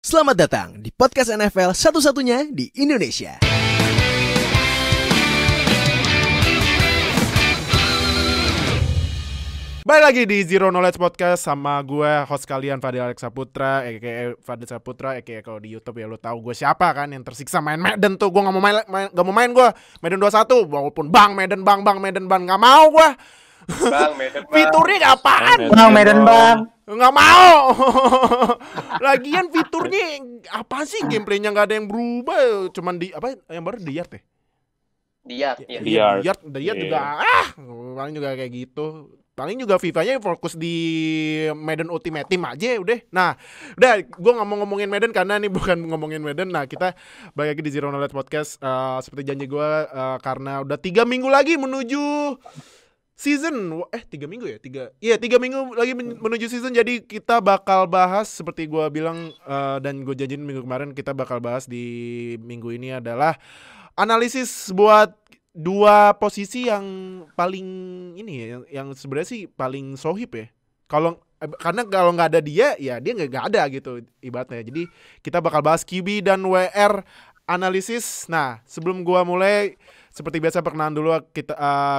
Selamat datang di podcast NFL satu-satunya di Indonesia. Balik lagi di Zero Knowledge Podcast sama gue host kalian Fadil Alex Saputra, Fadil Saputra, kalau di YouTube ya lo tahu gue siapa kan yang tersiksa main Madden tuh. Gue nggak mau main gue Madden 21 walaupun Bang Madden nggak mau gue. Bang Madden Bang. Fiturnya apaan? Bang Madden Bang. Nggak mau. Lagian fiturnya apa sih, gameplaynya nggak ada yang berubah, cuman di apa yang baru di yard ya? Di yard juga paling juga kayak gitu. Paling juga FIFA-nya fokus di Madden Ultimate Team aja udah. Nah, gue nggak mau ngomongin Madden karena ini bukan ngomongin Madden. Nah, kita balik lagi di Zero Knowledge Podcast seperti janji gue karena udah 3 minggu lagi menuju season. 3 minggu ya? 3 minggu lagi menuju season. Jadi kita bakal bahas seperti gue bilang dan gue janjiin minggu kemarin, kita bakal bahas di minggu ini adalah analisis buat dua posisi yang paling ini ya, yang sebenarnya sih paling sohib ya. Karena kalau nggak ada dia, ya dia nggak ada gitu ibaratnya. Jadi kita bakal bahas QB dan WR analisis. Nah, sebelum gua mulai, seperti biasa perkenalan dulu,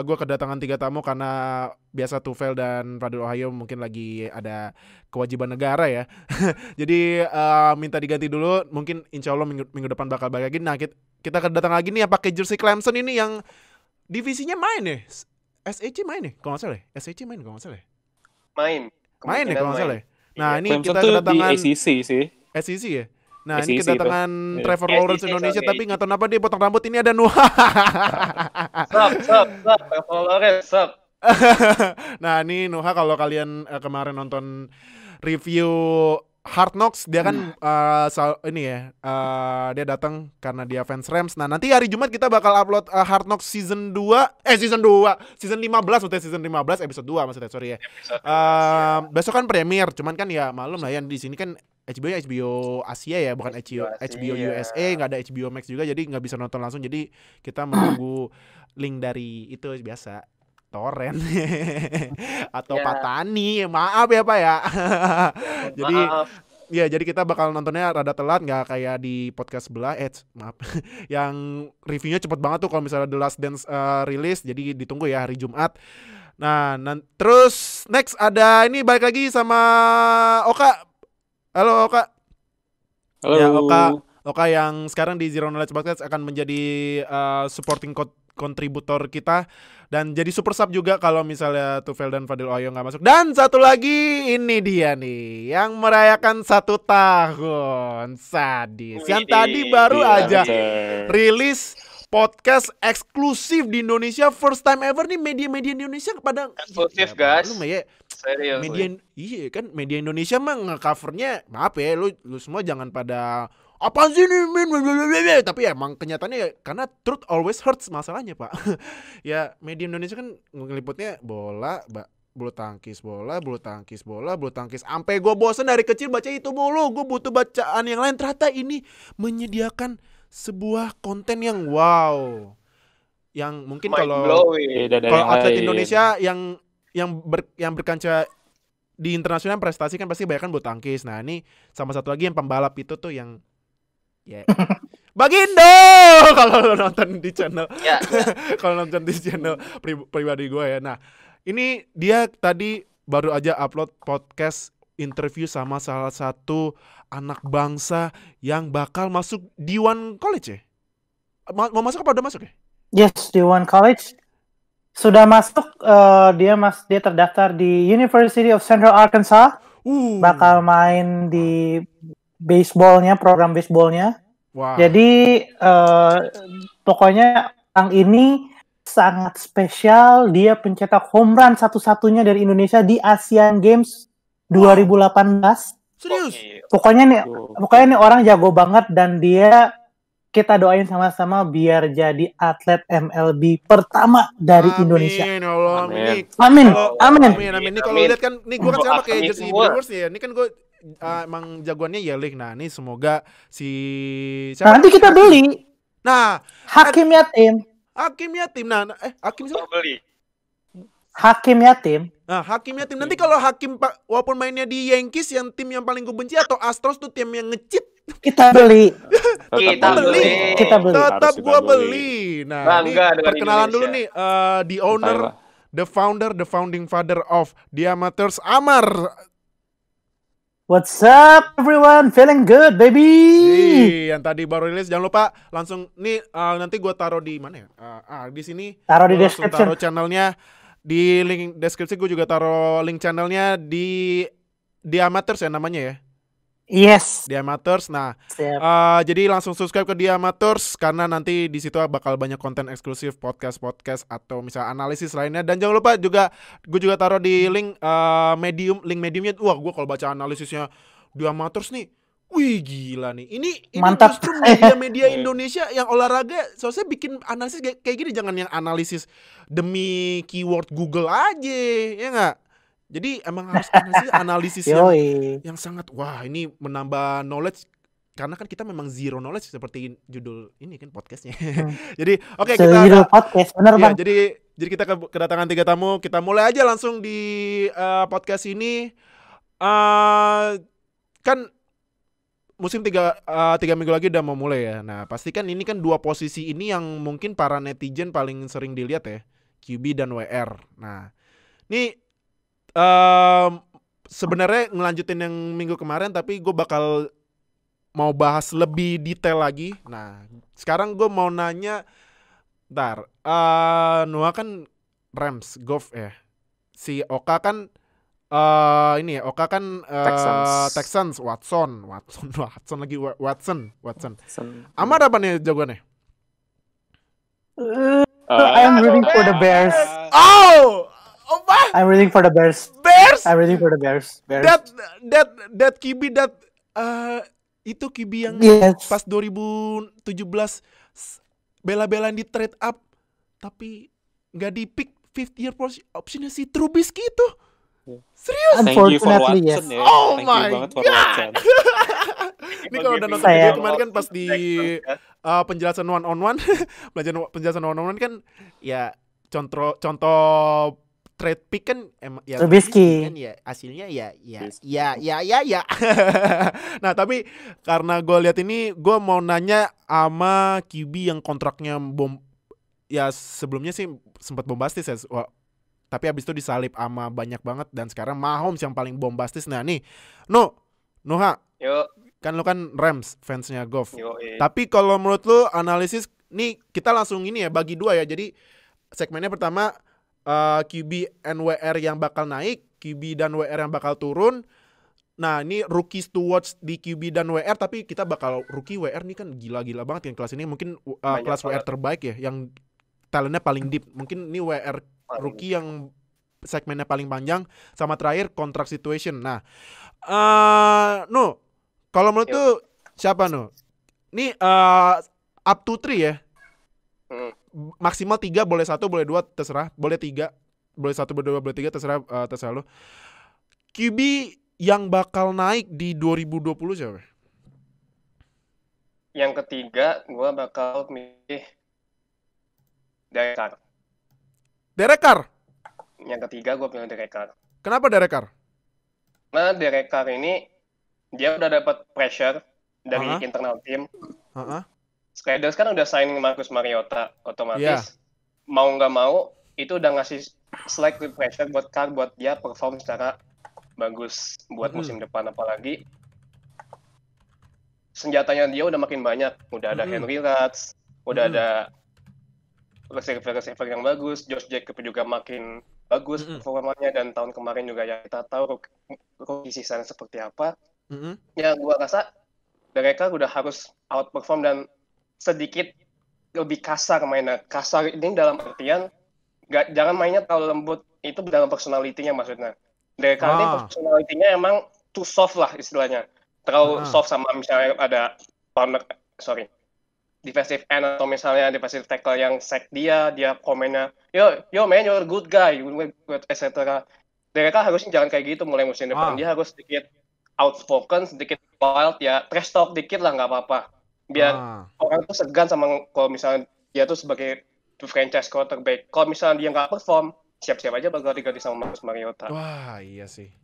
gue kedatangan 3 tamu karena biasa Tufel dan Fadil Ohio mungkin lagi ada kewajiban negara ya. Jadi minta diganti dulu. Mungkin insya Allah minggu depan bakal balik lagi. Nah, kita kedatangan lagi nih yang pakai jersey Clemson ini yang divisinya main ya. SEC main ya kalau nggak salah ya. SEC main kalau nggak salah ya. Main ya kalau nggak salah ya. Nah, ini Clemson kita tuh kedatangan di SEC sih. SEC ya. Nah, SEC ini kedatangan itu. Trevor Lawrence Indonesia, tapi nggak tahu kenapa dia potong rambut. Ini ada Nuha. Trevor Lawrence. Nah, ini Nuha, kalau kalian kemarin nonton review Hard Knocks, dia kan dia datang karena dia fans Rams. Nah, nanti hari Jumat kita bakal upload Hard Knocks season 15 maksudnya season 15 episode 2 maksudnya, sorry ya. Besok kan premier, cuman kan ya malum lah ya, di sini kan HBO Asia ya, bukan HBO USA, nggak ada HBO Max juga, jadi nggak bisa nonton langsung. Jadi kita menunggu link dari itu biasa torrent atau Patani, maaf ya Pak ya. Jadi kita bakal nontonnya rada telat, nggak kayak di podcast sebelah. Yang reviewnya cepet banget tuh kalau misalnya The Last Dance rilis. Jadi ditunggu ya hari Jumat. Nah, terus next ada ini, balik lagi sama Oka. Halo Oka. Halo. Ya, Oka yang sekarang di Zero Knowledge Podcast akan menjadi supporting kontributor kita dan jadi super sub juga kalau misalnya Tufel dan Fadil Ohio nggak masuk. Dan satu lagi, ini dia nih yang merayakan 1 tahun, sadis. Yang tadi baru aja rilis podcast eksklusif di Indonesia, first time ever nih. Media-media Indonesia kepada eksklusif guys. Serius. Media Indonesia mah nge-covernya, maaf ya, lu semua jangan pada apaan sih nih, tapi ya emang kenyataannya ya, karena truth always hurts masalahnya Pak. Ya media Indonesia kan ngeliputnya bola, bulu tangkis, sampai gue bosan dari kecil baca itu mulu. Gue butuh bacaan yang lain. Ternyata ini menyediakan sebuah konten yang wow, yang mungkin kalau atlet Indonesia yang berkancah di internasional prestasi kan pasti banyak kan bulu tangkis. Nah, ini sama satu lagi yang pembalap itu tuh yang Bagindo kalau lo nonton di channel. Kalau nonton di channel pribadi gue ya. Nah, ini dia tadi baru aja upload podcast interview sama salah satu anak bangsa yang bakal masuk D1 College ya. Mau masuk apa udah masuk ya? Yes, D1 College sudah masuk. Dia terdaftar di University of Central Arkansas. Bakal main di program baseballnya. Wow. Jadi pokoknya orang ini sangat spesial. Dia pencetak home run satu-satunya dari Indonesia di Asian Games 2018. Serius? Pokoknya nih orang jago banget, dan kita doain sama-sama biar jadi atlet MLB pertama dari Indonesia. Amin. Ini kalau lihat kan, nih gue kan sekarang pakai jersey Brewers ya. Ini kan gue emang jagoannya Yelich. Nah, ini semoga siapa? Nanti kita beli. Nah, Hakim Yatim. Hakim siapa? Beli. Hakim Yatim. Nah, Hakim Yatim. Nanti kalau Hakim walaupun mainnya di Yankees, yang tim yang paling gue benci, atau Astros tuh tim yang ngecit, Kita beli. Kita beli. Kita beli. Tetap Harus gua kita beli. beli. Nah, ini Bangga dengan perkenalan dulu Indonesia. nih, the owner, the founder, the founding father of The Amateurs, Amar. What's up everyone? Feeling good, baby. Yang tadi baru rilis, jangan lupa langsung nih nanti gua taruh di mana ya? Di sini. Taruh di Gua langsung description. taruh channelnya di link deskripsi. Gue juga taruh link channelnya di The Amateurs ya namanya ya. Yes. The Amateurs. Nah, Siap. jadi langsung subscribe ke The Amateurs karena nanti di situ bakal banyak konten eksklusif, podcast atau misal analisis lainnya. Dan jangan lupa juga gue juga taruh di link link mediumnya. Wah, gue kalau baca analisisnya The Amateurs nih, wih gila nih. Ini Mantap. justru media-media Indonesia yang olahraga soalnya bikin analisis kayak gini, jangan yang analisis demi keyword Google aja, ya nggak? Jadi emang harus analisis yang sangat wah ini menambah knowledge karena kan kita memang zero knowledge seperti judul ini kan podcastnya. Jadi oke, kita Zero podcast, bener ya, Bang. jadi kita kedatangan 3 tamu. Kita mulai aja langsung di podcast ini. Kan musim 3 minggu lagi udah mau mulai ya. Nah pasti kan ini kan 2 posisi ini yang mungkin para netizen paling sering dilihat ya, QB dan WR. Nah ini sebenarnya ngelanjutin yang minggu kemarin, tapi gue bakal mau bahas lebih detail lagi. Nah, sekarang gue mau nanya, Noah kan Rams, Goff ya. Si Oka kan Oka kan Texans, Watson lagi. Amar apa nih jagoannya? I'm rooting for the Bears. I'm rooting for the Bears. Bears? I'm rooting for the Bears. That QB itu QB yang pas 2017 bela-belaan di trade up tapi nggak di pick 5th year optionnya si Trubisky itu. Serius? Thank you for Unfortunately, Watson yes. ya. Oh Thank my you banget for God. Watson. Ini kalau udah nonton Saya- video kemarin kan pas di penjelasan one on one, penjelasan one on one kan ya contoh trade pick kan ya Trubisky. kan ya hasilnya ya. Nah tapi karena gue lihat ini, gue mau nanya sama QB yang kontraknya ya sebelumnya sih sempat bombastis ya. Tapi abis itu disalip sama banyak banget dan sekarang Mahomes yang paling bombastis. Nah nih, Noha, Yuk. kan lu kan Rams fansnya Goff. Yuk. Tapi kalau menurut lu analisis nih kita langsung ini ya bagi 2 ya. Jadi segmennya pertama QB and WR yang bakal naik, QB dan WR yang bakal turun. Nah ini rookies to watch di QB dan WR, tapi kita bakal rookie WR nih kan gila-gila banget yang kelas ini. Mungkin kelas WR terbaik ya, yang talentnya paling deep. Mungkin ini WR rookie yang segmennya paling panjang. Sama terakhir contract situation. Nah kalau menurut lu siapa Nih up to 3 ya. Maksimal 3, boleh 1, boleh 2, terserah. Boleh 3, boleh 1, boleh 2, boleh 3, terserah lo. QB yang bakal naik di 2020 siapa? Yang ketiga, gue bakal milih Derek Carr. Yang ketiga, gue pilih Derek Carr. Kenapa Derek Carr? Nah, Derek Carr ini dia udah dapat pressure dari internal tim. Raiders kan udah signing Marcus Mariota, otomatis mau nggak mau itu udah ngasih selective pressure buat Carr buat dia perform secara bagus buat musim depan. Apalagi senjatanya dia udah makin banyak, udah ada Henry Ruggs, udah ada receiver yang bagus, Josh Jacobs juga makin bagus performanya, dan tahun kemarin juga ya kita tahu rookie season seperti apa. Ya gua rasa Derek Carr udah harus outperform dan sedikit lebih kasar mainnya. Kasar ini dalam artian jangan mainnya terlalu lembut, itu dalam personality-nya maksudnya. Derek Carr ini personality-nya emang too soft lah istilahnya. Terlalu soft sama misalnya ada defensive end atau misalnya defensive tackle yang sack dia komennya, yo man, you're a good guy, etc. Derek Carr harusnya jangan kayak gitu mulai musim depan. Dia harus sedikit outspoken, sedikit wild ya, trash talk dikit lah nggak apa-apa. Biar orang tuh segan sama kalau misalnya dia tuh sebagai franchise quarterback. Kalau misalnya dia nggak perform, siap-siap aja bakal diganti sama Marcus Mariota. Wah iya sih.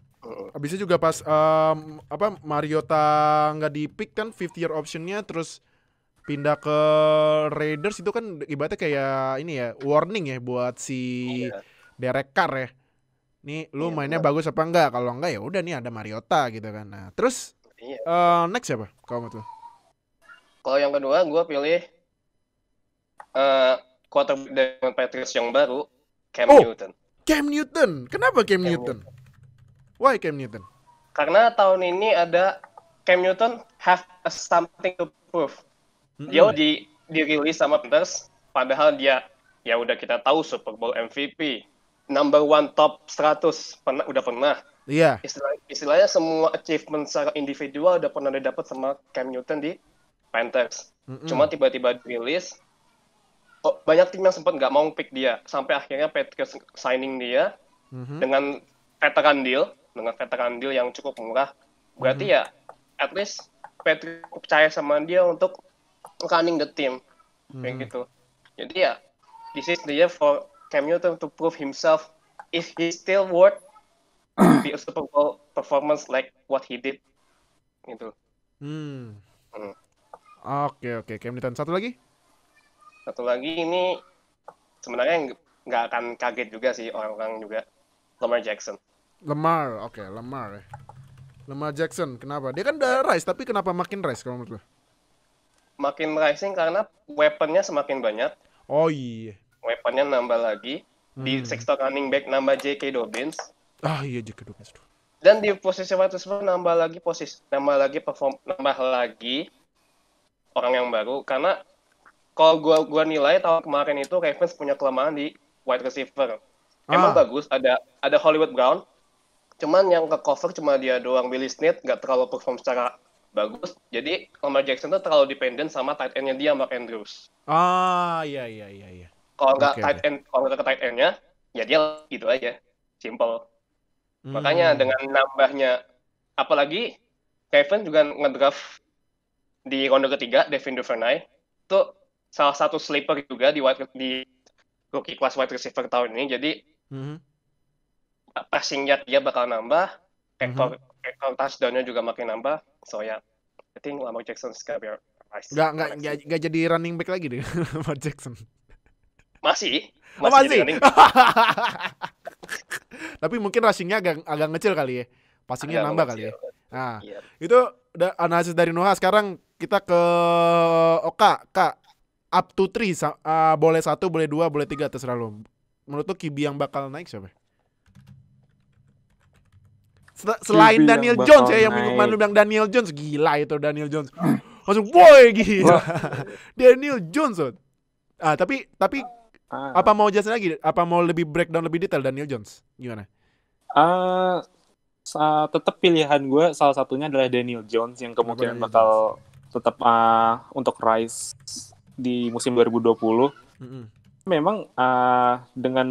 Abisnya juga pas Mariota nggak di pick kan 5th year optionnya, terus pindah ke Raiders, itu kan ibaratnya kayak ini ya, warning ya buat si Derek Carr ya. Nih lu mainnya bagus apa enggak? Kalau enggak ya udah nih ada Mariota gitu kan. Nah, terus next siapa kalau menurut lu? Kalau yang kedua gue pilih quarterback dengan Patriots yang baru, Cam Newton. Cam Newton. Kenapa Cam Newton? Why Cam Newton? Karena tahun ini ada Cam Newton have something to prove. Dia dirilis sama Panthers, padahal dia ya udah kita tahu Super Bowl MVP, number 1 top 100 udah pernah. Iya. Istilahnya semua achievement secara individual udah pernah didapat sama Cam Newton di Panthers. Cuma tiba-tiba dirilis, banyak tim yang sempat nggak mau pick dia, sampai akhirnya Patriots signing dia dengan veteran deal yang cukup murah. Berarti ya at least Patriots percaya sama dia untuk running the team, kayak gitu. Jadi ya this is the year for Cam Newton to prove himself if he still worth be a Super Bowl performance like what he did, gitu. Oke, Cam Newton. Satu lagi ini sebenarnya nggak akan kaget juga sih orang-orang juga, Lamar Jackson. Lamar Jackson. Kenapa? Dia kan udah rise, tapi kenapa makin rise kalau menurut lo? Makin rising karena weaponnya semakin banyak. Oh iya. Weaponnya nambah lagi. Di sektor running back nambah J.K. Dobbins. Iya, J.K. Dobbins. Dan di posisi wide receiver nambah lagi orang yang baru. Karena kalau gua nilai tahun kemarin itu Ravens punya kelemahan di wide receiver. Emang bagus, ada Hollywood Brown. Cuman yang ke cover cuma dia doang. Willie Snead nggak terlalu perform secara bagus. Jadi Lamar Jackson tuh terlalu dependent sama tight end-nya dia, Mark Andrews. Iya. Kalau nggak ke tight end-nya, ya dia gitu aja. Simple. Makanya dengan nambahnya, apalagi Kevin juga ngedraft di ronde ketiga, Devin Duvernay. Itu salah satu sleeper juga di rookie class wide receiver tahun ini. Jadi passing yard dia bakal nambah, rekor touchdown-nya juga makin nambah. So ya, I think Lamar Jackson is gonna be nice. Nggak jadi running back lagi deh Lamar Jackson. Masih. Jadi tapi mungkin rushing-nya agak ngecil kali ya. Passing-nya nambah kali ya. Nah, itu udah analisis dari Noah. Sekarang kita ke Oka. Kak, up to 3, boleh 1, boleh 2, boleh 3, terserah lo. Menurut lo QB yang bakal naik siapa? Selain Daniel Jones ya, yang minggu kemarin lu bilang Daniel Jones, gila itu Daniel Jones. Langsung boy gila. Daniel Jones. Tapi apa mau jelasin lagi? Apa mau lebih breakdown lebih detail Daniel Jones? Gimana? Tetap pilihan gue salah satunya adalah Daniel Jones yang kemungkinan bakal tetap untuk rise di musim 2020. Memang dengan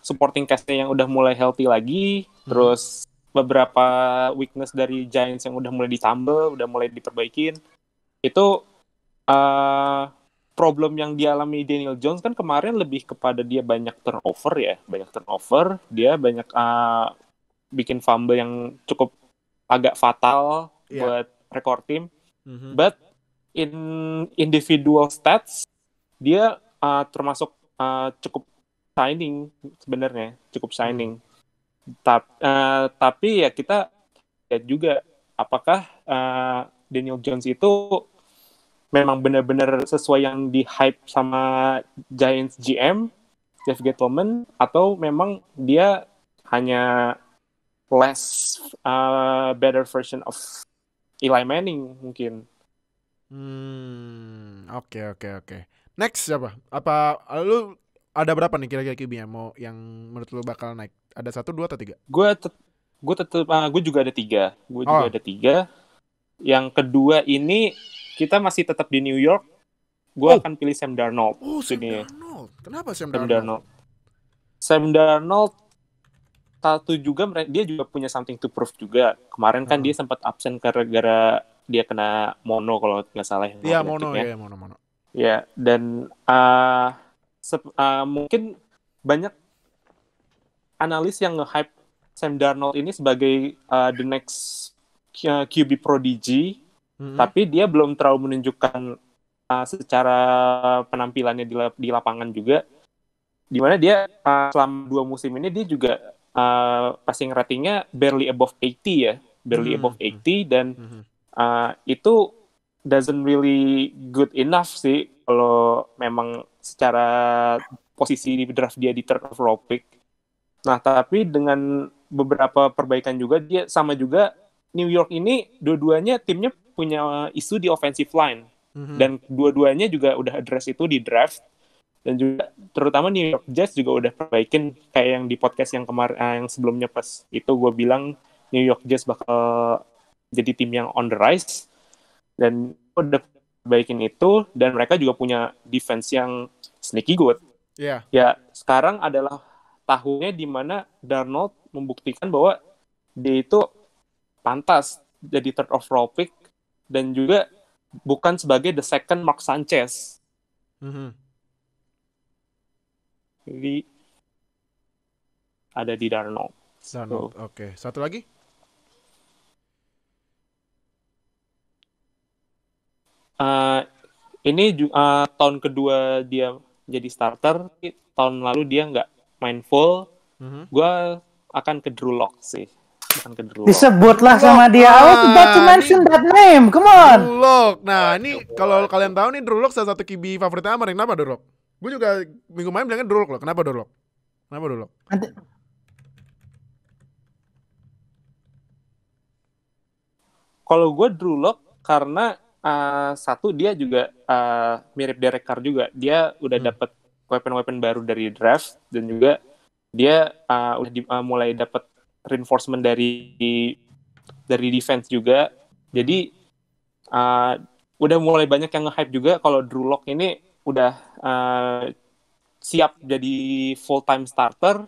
supporting cast-nya yang udah mulai healthy lagi, terus beberapa weakness dari Giants yang udah mulai ditambal, udah mulai diperbaikin. Itu problem yang dialami Daniel Jones kan kemarin lebih kepada dia banyak turnover, dia banyak bikin fumble yang cukup agak fatal buat record team. But in individual stats dia termasuk cukup shining sebenarnya, tapi ya kita lihat juga apakah Daniel Jones itu memang benar-benar sesuai yang di-hype sama Giants GM, Jeff Gettleman, atau memang dia hanya less better version of Eli Manning mungkin. Oke. Next siapa? Apa lu ada berapa nih kira-kira QB-nya mau yang menurut lu bakal naik? Ada 1, 2, atau 3? Gue juga ada 3. Ada 3. Yang kedua ini kita masih tetap di New York. Gue akan pilih Sam Darnold. Darnold. Kenapa Sam Darnold? Sam Darnold satu juga, dia juga punya something to prove juga. Kemarin kan dia sempat absen gara-gara dia kena mono kalau nggak salah. Iya, mono. Ya, dan mungkin banyak analis yang nge-hype Sam Darnold ini sebagai the next QB prodigy, tapi dia belum terlalu menunjukkan secara penampilannya di lapangan juga, dimana dia selama 2 musim ini dia juga passing ratingnya barely above 80 ya, above 80, dan itu doesn't really good enough sih kalau memang secara posisi di draft dia di third overall pick. Nah, tapi dengan beberapa perbaikan juga, dia sama juga New York ini dua-duanya timnya punya isu di offensive line. Dan dua-duanya juga udah address itu di draft. Dan juga terutama New York Jets juga udah perbaikin, kayak yang di podcast yang kemarin yang sebelumnya pas itu gue bilang New York Jets bakal jadi tim yang on the rise. Dan udah perbaikin itu, dan mereka juga punya defense yang sneaky good. Yeah. Ya, sekarang adalah tahunnya di mana Darnold membuktikan bahwa dia itu pantas jadi third overall pick dan juga bukan sebagai the second Mark Sanchez. Jadi ada di Darnold. Oke. Satu lagi? Ini tahun kedua dia jadi starter. Tahun lalu dia nggak main full. Gue akan ke Drew Lock sih. Disebutlah sama dia. I was about to mention that name. Come on. Drew Lock. Nah, ini kalau kalian tahu nih, Drew Lock salah satu QB favoritnya Amar. Kenapa Drew Lock? Gue juga minggu main bilangnya Drew Lock loh. Kenapa Drew Lock? Kalau gue Drew Lock karena satu dia juga mirip Derek Carr juga. Dia udah dapat weapon-weapon baru dari draft, dan juga dia udah mulai dapat reinforcement dari defense juga. Jadi udah mulai banyak yang nge-hype juga kalau Drew Lock ini udah siap jadi full-time starter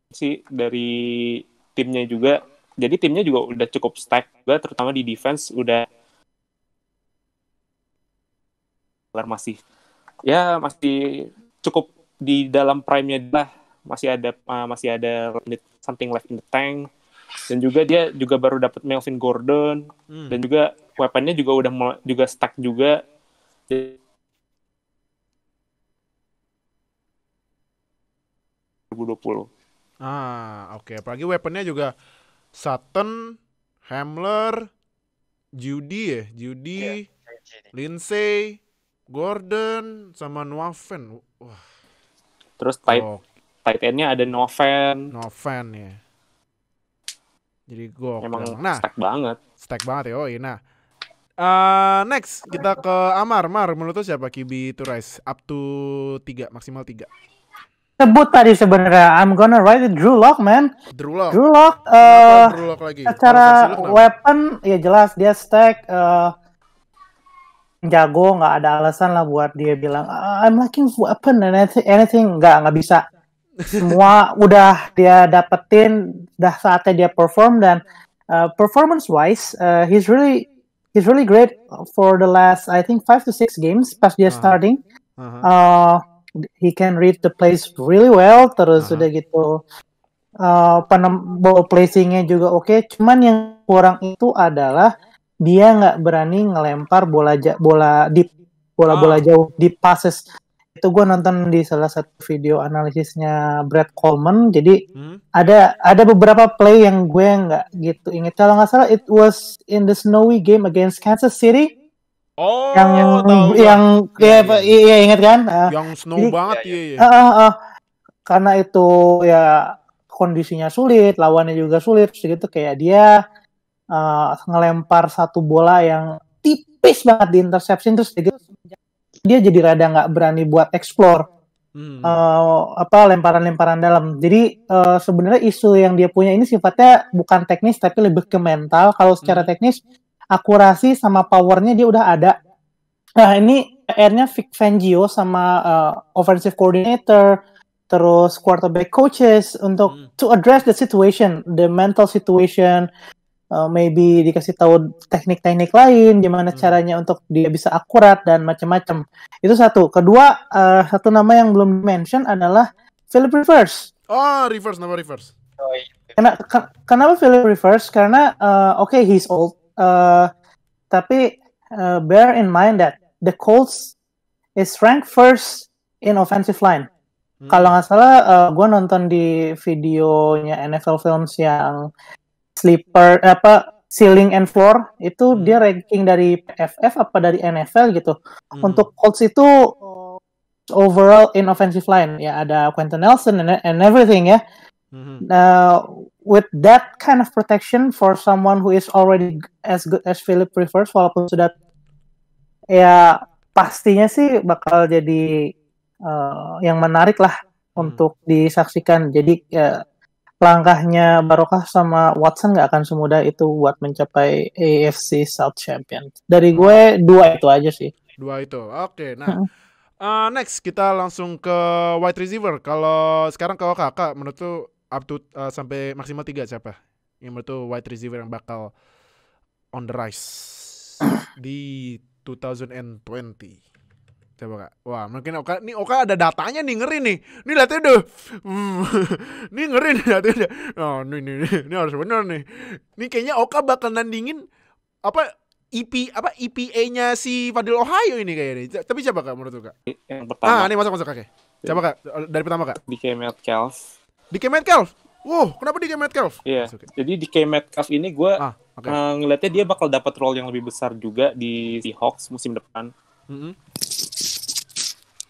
sih dari timnya juga. Jadi timnya juga udah cukup stack juga, terutama di defense udah masih cukup di dalam prime-nya lah. Masih ada something left in the tank. Dan juga dia juga baru dapat Melvin Gordon, dan juga weapon-nya juga udah juga stack juga. 2020. Oke. Apalagi weapon-nya juga Sutton, Hamler, Judy, Lindsay, Gordon, sama Noafen. Wah. Terus tight end-nya ada Novan ya. Jadi gokil. Emang stack banget ya. Nah, next kita ke Amar. Menurut lu siapa QB to rise up to 3, maksimal 3? Sebut tadi sebenarnya. I'm gonna write it Drew Lock, man. Drew Lock. Drew Lock lagi? Secara weapon ya jelas dia stack, jago, nggak ada alasan lah buat dia bilang I'm lacking weapon and anything. Nggak bisa. Semua udah dia dapetin, udah saatnya dia perform, dan performance wise he's really great for the last I think 5 to 6 games pas dia starting. He can read the plays really well, terus udah gitu ball placing-nya juga oke. Cuman yang kurang itu adalah dia nggak berani ngelempar bola jauh, deep passes. Itu gue nonton di salah satu video analisisnya Brad Coleman. Jadi ada beberapa play yang gue nggak gitu inget. Kalau nggak salah it was in the snowy game against Kansas City. Yang ingat kan? Yang snow banget ya. Karena itu ya kondisinya sulit, lawannya juga sulit, gitu kayak dia ngelempar satu bola yang tipis banget di interception, terus gitu dia jadi rada nggak berani buat explore lemparan-lemparan dalam. Jadi sebenarnya isu yang dia punya ini sifatnya bukan teknis tapi lebih ke mental. Kalau secara teknis akurasi sama powernya dia udah ada. Nah ini PR-nya Vic Fangio sama offensive coordinator, terus quarterback coaches untuk to address the situation, the mental situation. Maybe dikasih tahu teknik-teknik lain, gimana caranya untuk dia bisa akurat dan macam-macam. Itu satu. Kedua, satu nama yang belum mention adalah Philip Rivers. Oh, Rivers, nama Rivers. Oh, iya. Kenapa Philip Rivers? Karena okay, he's old, tapi bear in mind that the Colts is ranked first in offensive line. Kalau nggak salah, gue nonton di videonya NFL Films yang ceiling and floor itu dia ranking dari PFF apa dari NFL gitu. Untuk Colts itu overall in offensive line ya ada Quentin Nelson and everything ya. With that kind of protection for someone who is already as good as Philip Rivers, walaupun sudah ya pastinya sih bakal jadi yang menarik lah untuk disaksikan. Jadi langkahnya Barokah sama Watson nggak akan semudah itu buat mencapai AFC South Champion. Dari gue 2 itu aja sih. 2 itu. Oke, nah. Next kita langsung ke wide receiver. Kalau sekarang kalau kakak menurut tuh up to sampai maksimal 3 siapa? Yang menurut tuh wide receiver yang bakal on the rise di 2020. Coba Kak. Wah, mungkin Oka ada datanya nih, ngeri nih. Ini lihatnya udah. Ini ngeri nih datanya. Oh, ini harus benar nih. Ini kayaknya Oka bakal nandingin EPA-nya si Fadil Ohio ini kayaknya. Tapi siapa Kak menurut Kak? Yang pertama. Ini masuk Kak. Coba Kak, dari pertama Kak. DK Metcalf. DK Metcalf? Wow, kenapa DK Metcalf? Iya, jadi DK Metcalf ini gue ngelihatnya dia bakal dapat role yang lebih besar juga di Seahawks musim depan.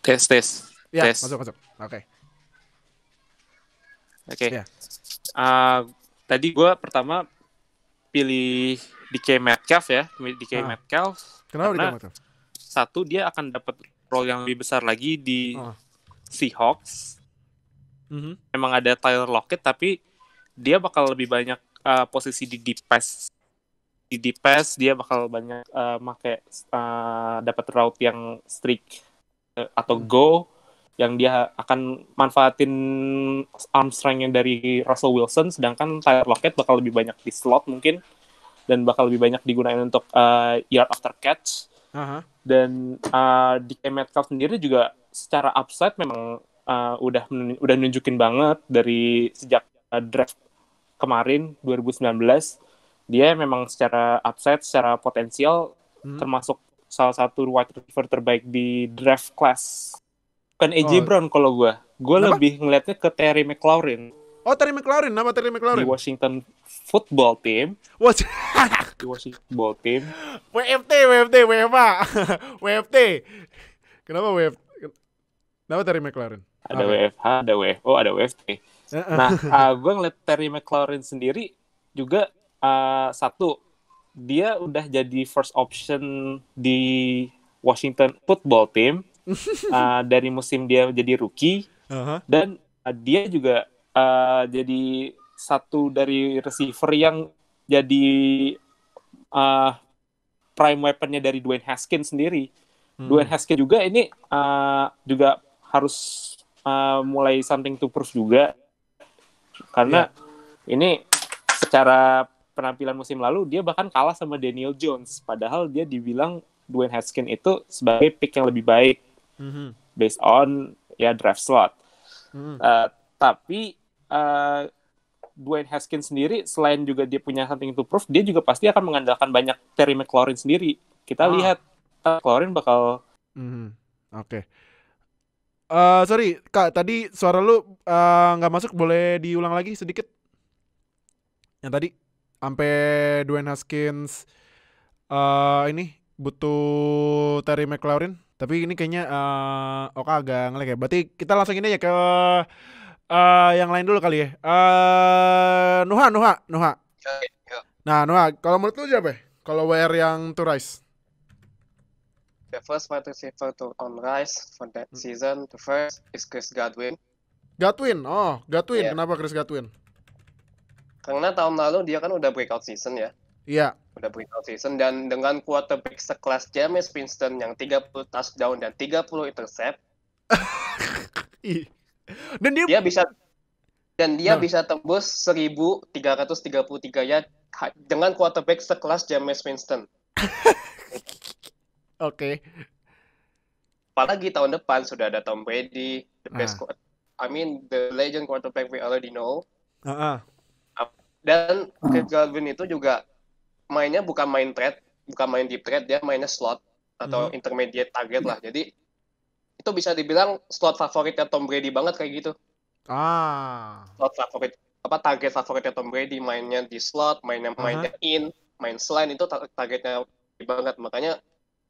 Tes. Ya, masuk. Oke. Yeah. Tadi gue pertama pilih DK Metcalf ya, DK Metcalf. Kenapa DK Metcalf? Satu, dia akan dapat role yang lebih besar lagi di Seahawks. Memang ada Tyler Lockett, tapi dia bakal lebih banyak posisi di deep pass. Di deep pass dia bakal banyak dapat route yang streak atau go, yang dia akan manfaatin arm strength-nya dari Russell Wilson, sedangkan Tyler Lockett bakal lebih banyak di slot mungkin, dan bakal lebih banyak digunakan untuk yard after catch. Dan DK Metcalf sendiri juga secara upside memang udah nunjukin banget dari sejak draft kemarin 2019. Dia memang secara upside, secara potensial termasuk salah satu wide receiver terbaik di draft class. Bukan AJ Brown kalau gue lebih ngeliatnya ke Terry McLaurin. Oh, Terry McLaurin, nama Terry McLaurin di Washington Football Team. Di Washington Football Team. WFT. Kenapa WFT? Kenapa Terry McLaurin? Ada WFH, ada WFO, ada WFT. Nah, gue ngeliat Terry McLaurin sendiri juga satu, dia udah jadi first option di Washington Football Team dari musim dia jadi rookie, dan dia juga jadi satu dari receiver yang jadi prime weaponnya dari Dwayne Haskins sendiri. Dwayne Haskins juga ini juga harus mulai something to prove juga, karena ini secara penampilan musim lalu dia bahkan kalah sama Daniel Jones, padahal dia dibilang Dwayne Haskins itu sebagai pick yang lebih baik based on draft slot. Tapi Dwayne Haskins sendiri selain juga dia punya something to prove, dia juga pasti akan mengandalkan banyak Terry McLaurin sendiri. Kita lihat McLaurin bakal Oke. Sorry Kak, tadi suara lu nggak masuk, boleh diulang lagi sedikit? Yang tadi sampai Dwayne Haskins ini butuh Terry McLaurin, tapi ini kayaknya Oka agak ngelag ya. Berarti kita langsung ini aja ke yang lain dulu kali ya. Nuha. Nah, Nuha, kalau menurut lu siapa? Kalau WR yang to rise? The first wide receiver to on rise for that season, the first is Chris Godwin. Godwin. Yeah. Kenapa Chris Godwin? Karena tahun lalu dia kan udah breakout season ya. Iya. Udah breakout season, dan dengan quarterback sekelas Jameis Winston yang 30 touchdown dan 30 intercept. Dan dia bisa tembus 1.333 yard dengan quarterback sekelas Jameis Winston. Oke. Apalagi tahun depan sudah ada Tom Brady, the best I mean the legend quarterback we already know. Uh-uh. Dan Chris Godwin itu juga mainnya bukan main deep threat, dia mainnya slot atau intermediate target lah. Jadi itu bisa dibilang slot favoritnya Tom Brady banget kayak gitu. Slot favorit, target favoritnya Tom Brady, mainnya di slot, mainnya in, main slant itu targetnya banget. Makanya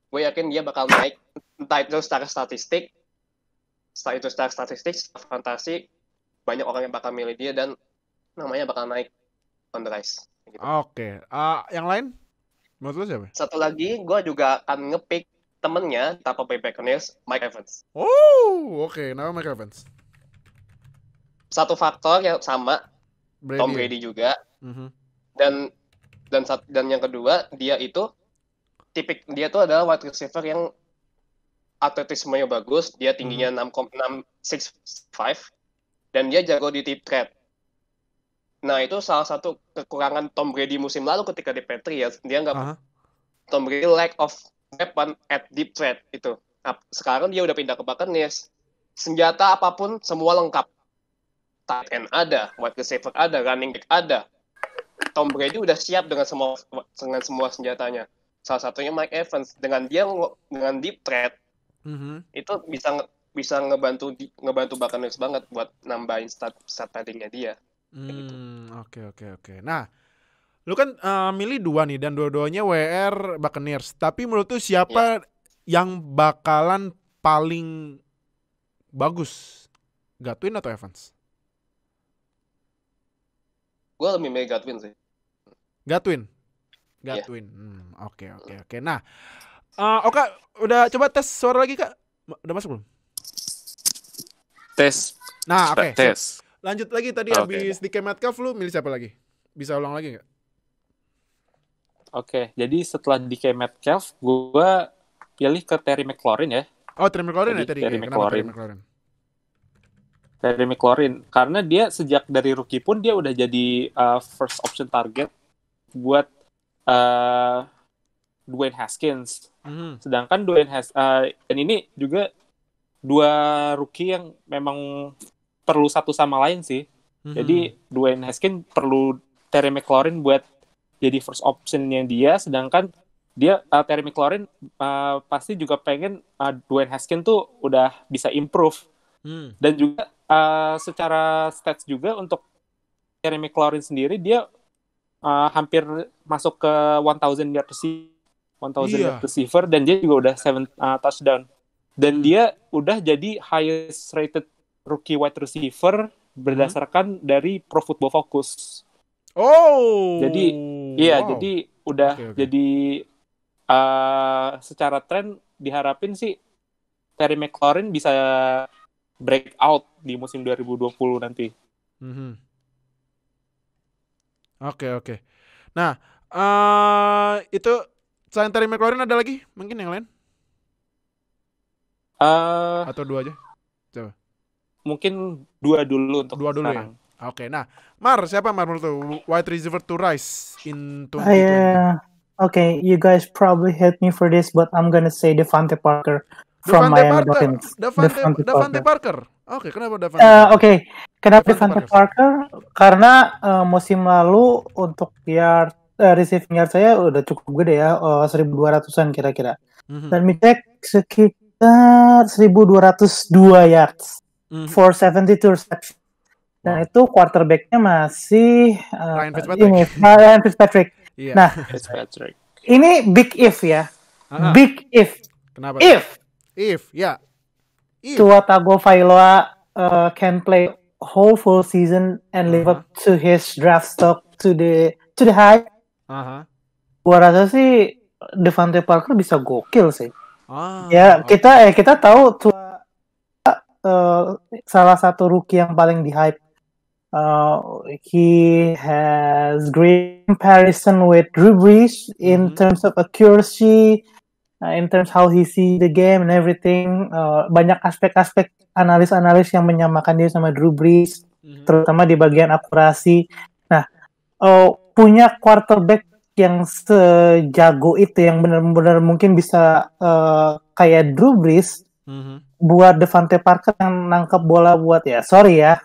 gue yakin dia bakal naik, entah itu secara statistik, fantasi, banyak orang yang bakal milih dia dan namanya bakal naik on the rise. Gitu. Oke. Yang lain? Menurut lu siapa? Satu lagi, gue juga akan nge-pick temennya Tampa Bay Buccaneers, Mike Evans. Oh, oke. Nama Mike Evans. Satu faktor yang sama, Tom Brady juga. Dan yang kedua, dia tuh adalah wide receiver yang atletismenya bagus, dia tingginya 6'5", dan dia jago di deep threat. Nah, itu salah satu kekurangan Tom Brady musim lalu ketika di Patriots. Dia Tom Brady lack of weapon at deep threat itu. Nah, sekarang dia udah pindah ke Buccaneers. Senjata apapun semua lengkap. Tight end ada, wide receiver ada, running back ada. Tom Brady udah siap dengan semua senjatanya. Salah satunya Mike Evans. Dengan deep threat, itu bisa ngebantu Buccaneers banget buat nambahin stat paddingnya dia. Oke. Nah, lu kan milih 2 nih dan dua-duanya WR Buccaneers. Tapi menurut lu siapa yang bakalan paling bagus? Godwin atau Evans? Gue lebih milih Godwin sih. Godwin. Oke. Nah, Oka udah coba tes suara lagi, Kak? Udah masuk belum? Tes. Nah, oke. Tes. Lanjut lagi tadi habis DK Metcalf, lu milih siapa lagi? Bisa ulang lagi nggak? Oke, jadi setelah DK Metcalf, gue pilih ke Terry McLaurin ya. Oh, Terry McLaurin ya tadi. Terry Kenapa Terry McLaurin? Terry McLaurin, karena dia sejak dari rookie pun dia udah jadi first option target buat Dwayne Haskins. Sedangkan dan ini juga 2 rookie yang memang perlu satu sama lain sih. Jadi Dwayne Haskins perlu Terry McLaurin buat jadi first option-nya dia, sedangkan Terry McLaurin pasti juga pengen Dwayne Haskins tuh udah bisa improve. Dan juga secara stats juga untuk Terry McLaurin sendiri dia hampir masuk ke 1000 yard receiver dan dia juga udah 7 touchdown. Dan dia udah jadi highest rated rookie wide receiver berdasarkan dari Pro Football Focus. Jadi jadi udah jadi secara tren diharapin sih Terry McLaurin bisa break out di musim 2020 nanti. Oke. Nah, itu selain Terry McLaurin ada lagi? Mungkin yang lain? Atau 2 aja? Coba. Mungkin 2 dulu untuk sekarang. Ya? Oke, nah, siapa menurut lu wide receiver to rise in 2020? Okay, you guys probably hate me for this, but I'm gonna say Devante Parker from Miami Dolphins. Devante Parker. Oke, kenapa Devante? Kenapa Devante Parker? Karena musim lalu untuk receiving yard saya udah cukup gede ya, 1.200-an kira-kira. Dan cek sekitar 1.202 yards. 472 reception. Dan itu quarterback-nya masih Ryan Fitzpatrick. Yeah. Nah, ini big if ya. Big if. Kenapa? If. Tua Tagovailoa can play whole full season and live up to his draft stock to the hype. Gua rasa sih Devante Parker bisa gokil sih. Kita tahu Tua salah satu rookie yang paling di hype. He has great comparison with Drew Brees in terms of accuracy, in terms how he see the game and everything. Banyak aspek-aspek analis-analis yang menyamakan dia sama Drew Brees, terutama di bagian akurasi. Nah, punya quarterback yang sejago itu, yang benar-benar mungkin bisa kayak Drew Brees, buat Devante Parker yang nangkep bola buat ya. Sorry ya.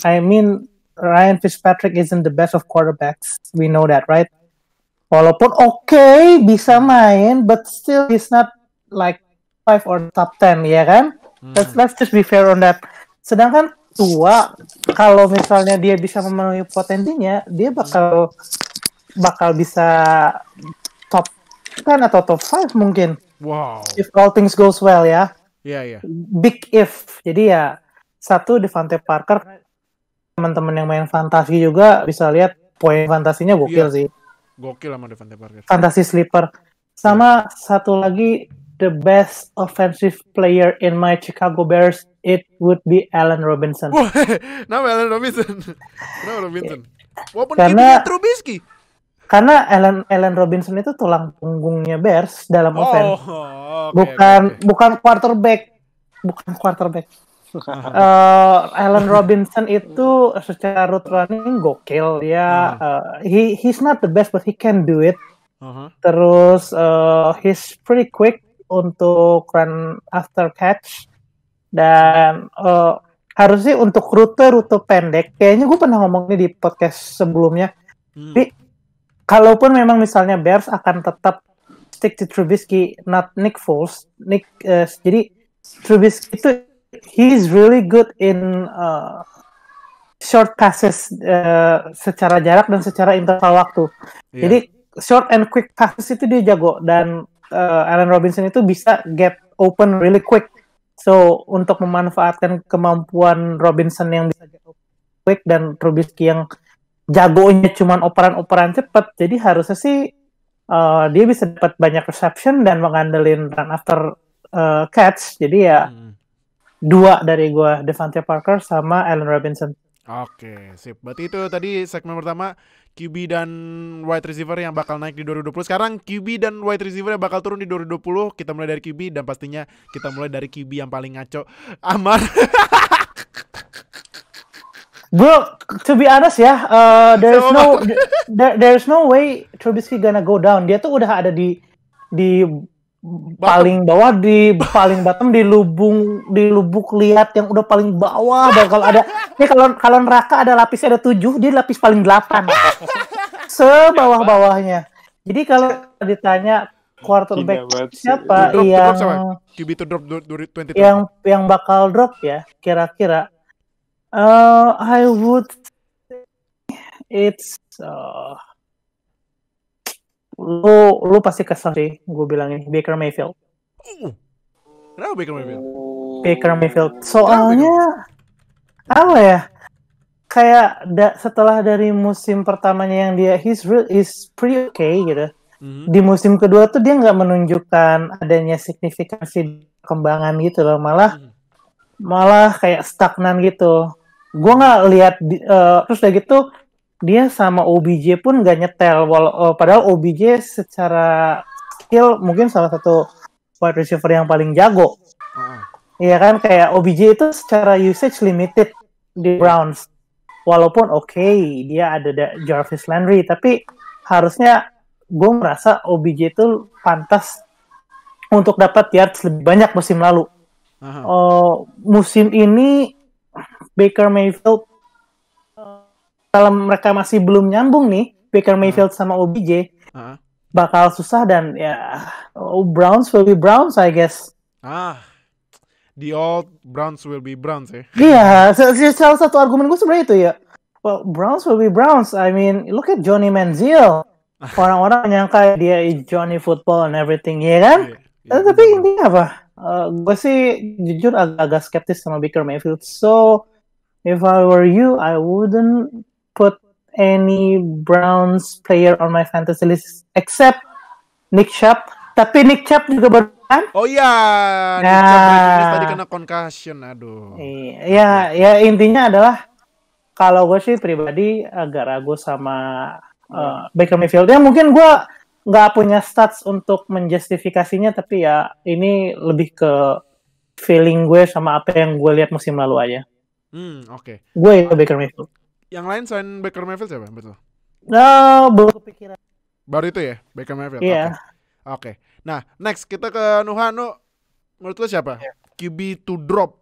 I mean Ryan Fitzpatrick isn't the best of quarterbacks. We know that, right? Walaupun okay, bisa main, but still he's not like 5 or top 10, ya kan? Let's just be fair on that. Sedangkan Tua, kalau misalnya dia bisa memenuhi potensinya, dia bakal bisa top 10 atau top 5 mungkin. Wow. If all things goes well ya. Iya. Big if. Jadi ya, satu Devante Parker, teman-teman yang main fantasi juga bisa lihat poin fantasinya gokil sih. Gokil sama Devante Parker. Fantasy sleeper. Sama satu lagi, the best offensive player in my Chicago Bears, it would be Allen Robinson. Wah, nama Allen Robinson. Kenapa Robinson? Walaupun Karena Trubisky. Karena Allen Robinson itu tulang punggungnya Bears dalam offense. Okay. Bukan quarterback. Allen Robinson itu secara route running gokil ya. He's not the best but he can do it. Terus he's pretty quick untuk run after catch dan harusnya untuk rute pendek. Kayaknya gue pernah ngomong ini di podcast sebelumnya. Tapi kalaupun memang misalnya Bears akan tetap stick to Trubisky, not Nick Foles. Jadi Trubisky itu he's really good in short passes secara jarak dan secara interval waktu. Jadi short and quick passes itu dia jago dan Allen Robinson itu bisa get open really quick. So untuk memanfaatkan kemampuan Robinson yang bisa get open quick dan Trubisky yang jagonya cuman operan-operan cepat, jadi harusnya sih dia bisa dapat banyak reception dan mengandelin run after catch. Jadi ya dua dari gue, Devante Parker sama Allen Robinson. Oke, sip. Berarti itu tadi segmen pertama QB dan wide receiver yang bakal naik di 2020. Sekarang QB dan wide receiver yang bakal turun di 2020. Kita mulai dari QB dan pastinya kita mulai dari QB yang paling ngaco, Amar. Bro, to be honest ya, there's no way Trubisky gonna go down. Dia tuh udah ada di paling bawah, di paling bottom, di lubuk liat yang udah paling bawah. Dan kalau ada ini kalau neraka ada lapisnya ada 7, dia lapis paling 8. Sebawah-bawahnya. Jadi kalau ditanya quarterback siapa yang QB to drop 2020 yang bakal drop ya, kira-kira I would say it's lu pasti kesel sih gue bilang ini, Baker Mayfield. Kenapa Baker Mayfield? Baker Mayfield soalnya apa ya, kayak setelah dari musim pertamanya yang dia he's pretty okay gitu. Di musim kedua tuh dia nggak menunjukkan adanya signifikansi perkembangan gitu loh, malah kayak stagnan gitu. Gue nggak lihat terus udah gitu dia sama OBJ pun nggak nyetel, padahal OBJ secara skill mungkin salah satu wide receiver yang paling jago. Iya kan, kayak OBJ itu secara usage limited di Browns. Walaupun dia ada Jarvis Landry, tapi harusnya gue merasa OBJ itu pantas untuk dapat yards lebih banyak musim lalu. Musim ini Baker Mayfield kalau mereka masih belum nyambung nih, Baker Mayfield sama OBJ bakal susah dan ya Browns will be Browns I guess. The old Browns will be Browns ya. Iya, salah satu argumen gue sebenarnya itu ya. Well, Browns will be Browns. I mean, look at Johnny Manziel. Orang-orang nyangka dia Johnny Football and everything, ya kan? Tapi intinya apa? Gue sih jujur agak skeptis sama Baker Mayfield. So, if I were you, I wouldn't put any Browns player on my fantasy list except Nick Chubb. Tapi Nick Chubb juga baru kan? Oh iya, Nick Chubb tadi kena concussion, aduh. Iya, ya intinya adalah kalau gue sih pribadi agak ragu sama Baker Mayfield. Ya mungkin gue nggak punya stats untuk menjustifikasinya, tapi ya ini lebih ke feeling gue sama apa yang gue lihat musim lalu aja. Oke. Gue Baker Mayfield. Yang lain selain Baker Mayfield siapa? Betul. Belum kepikiran. Baru itu ya, Baker Mayfield. Iya. Oke. Nah, next kita ke Nuha. Menurut lu siapa QB to drop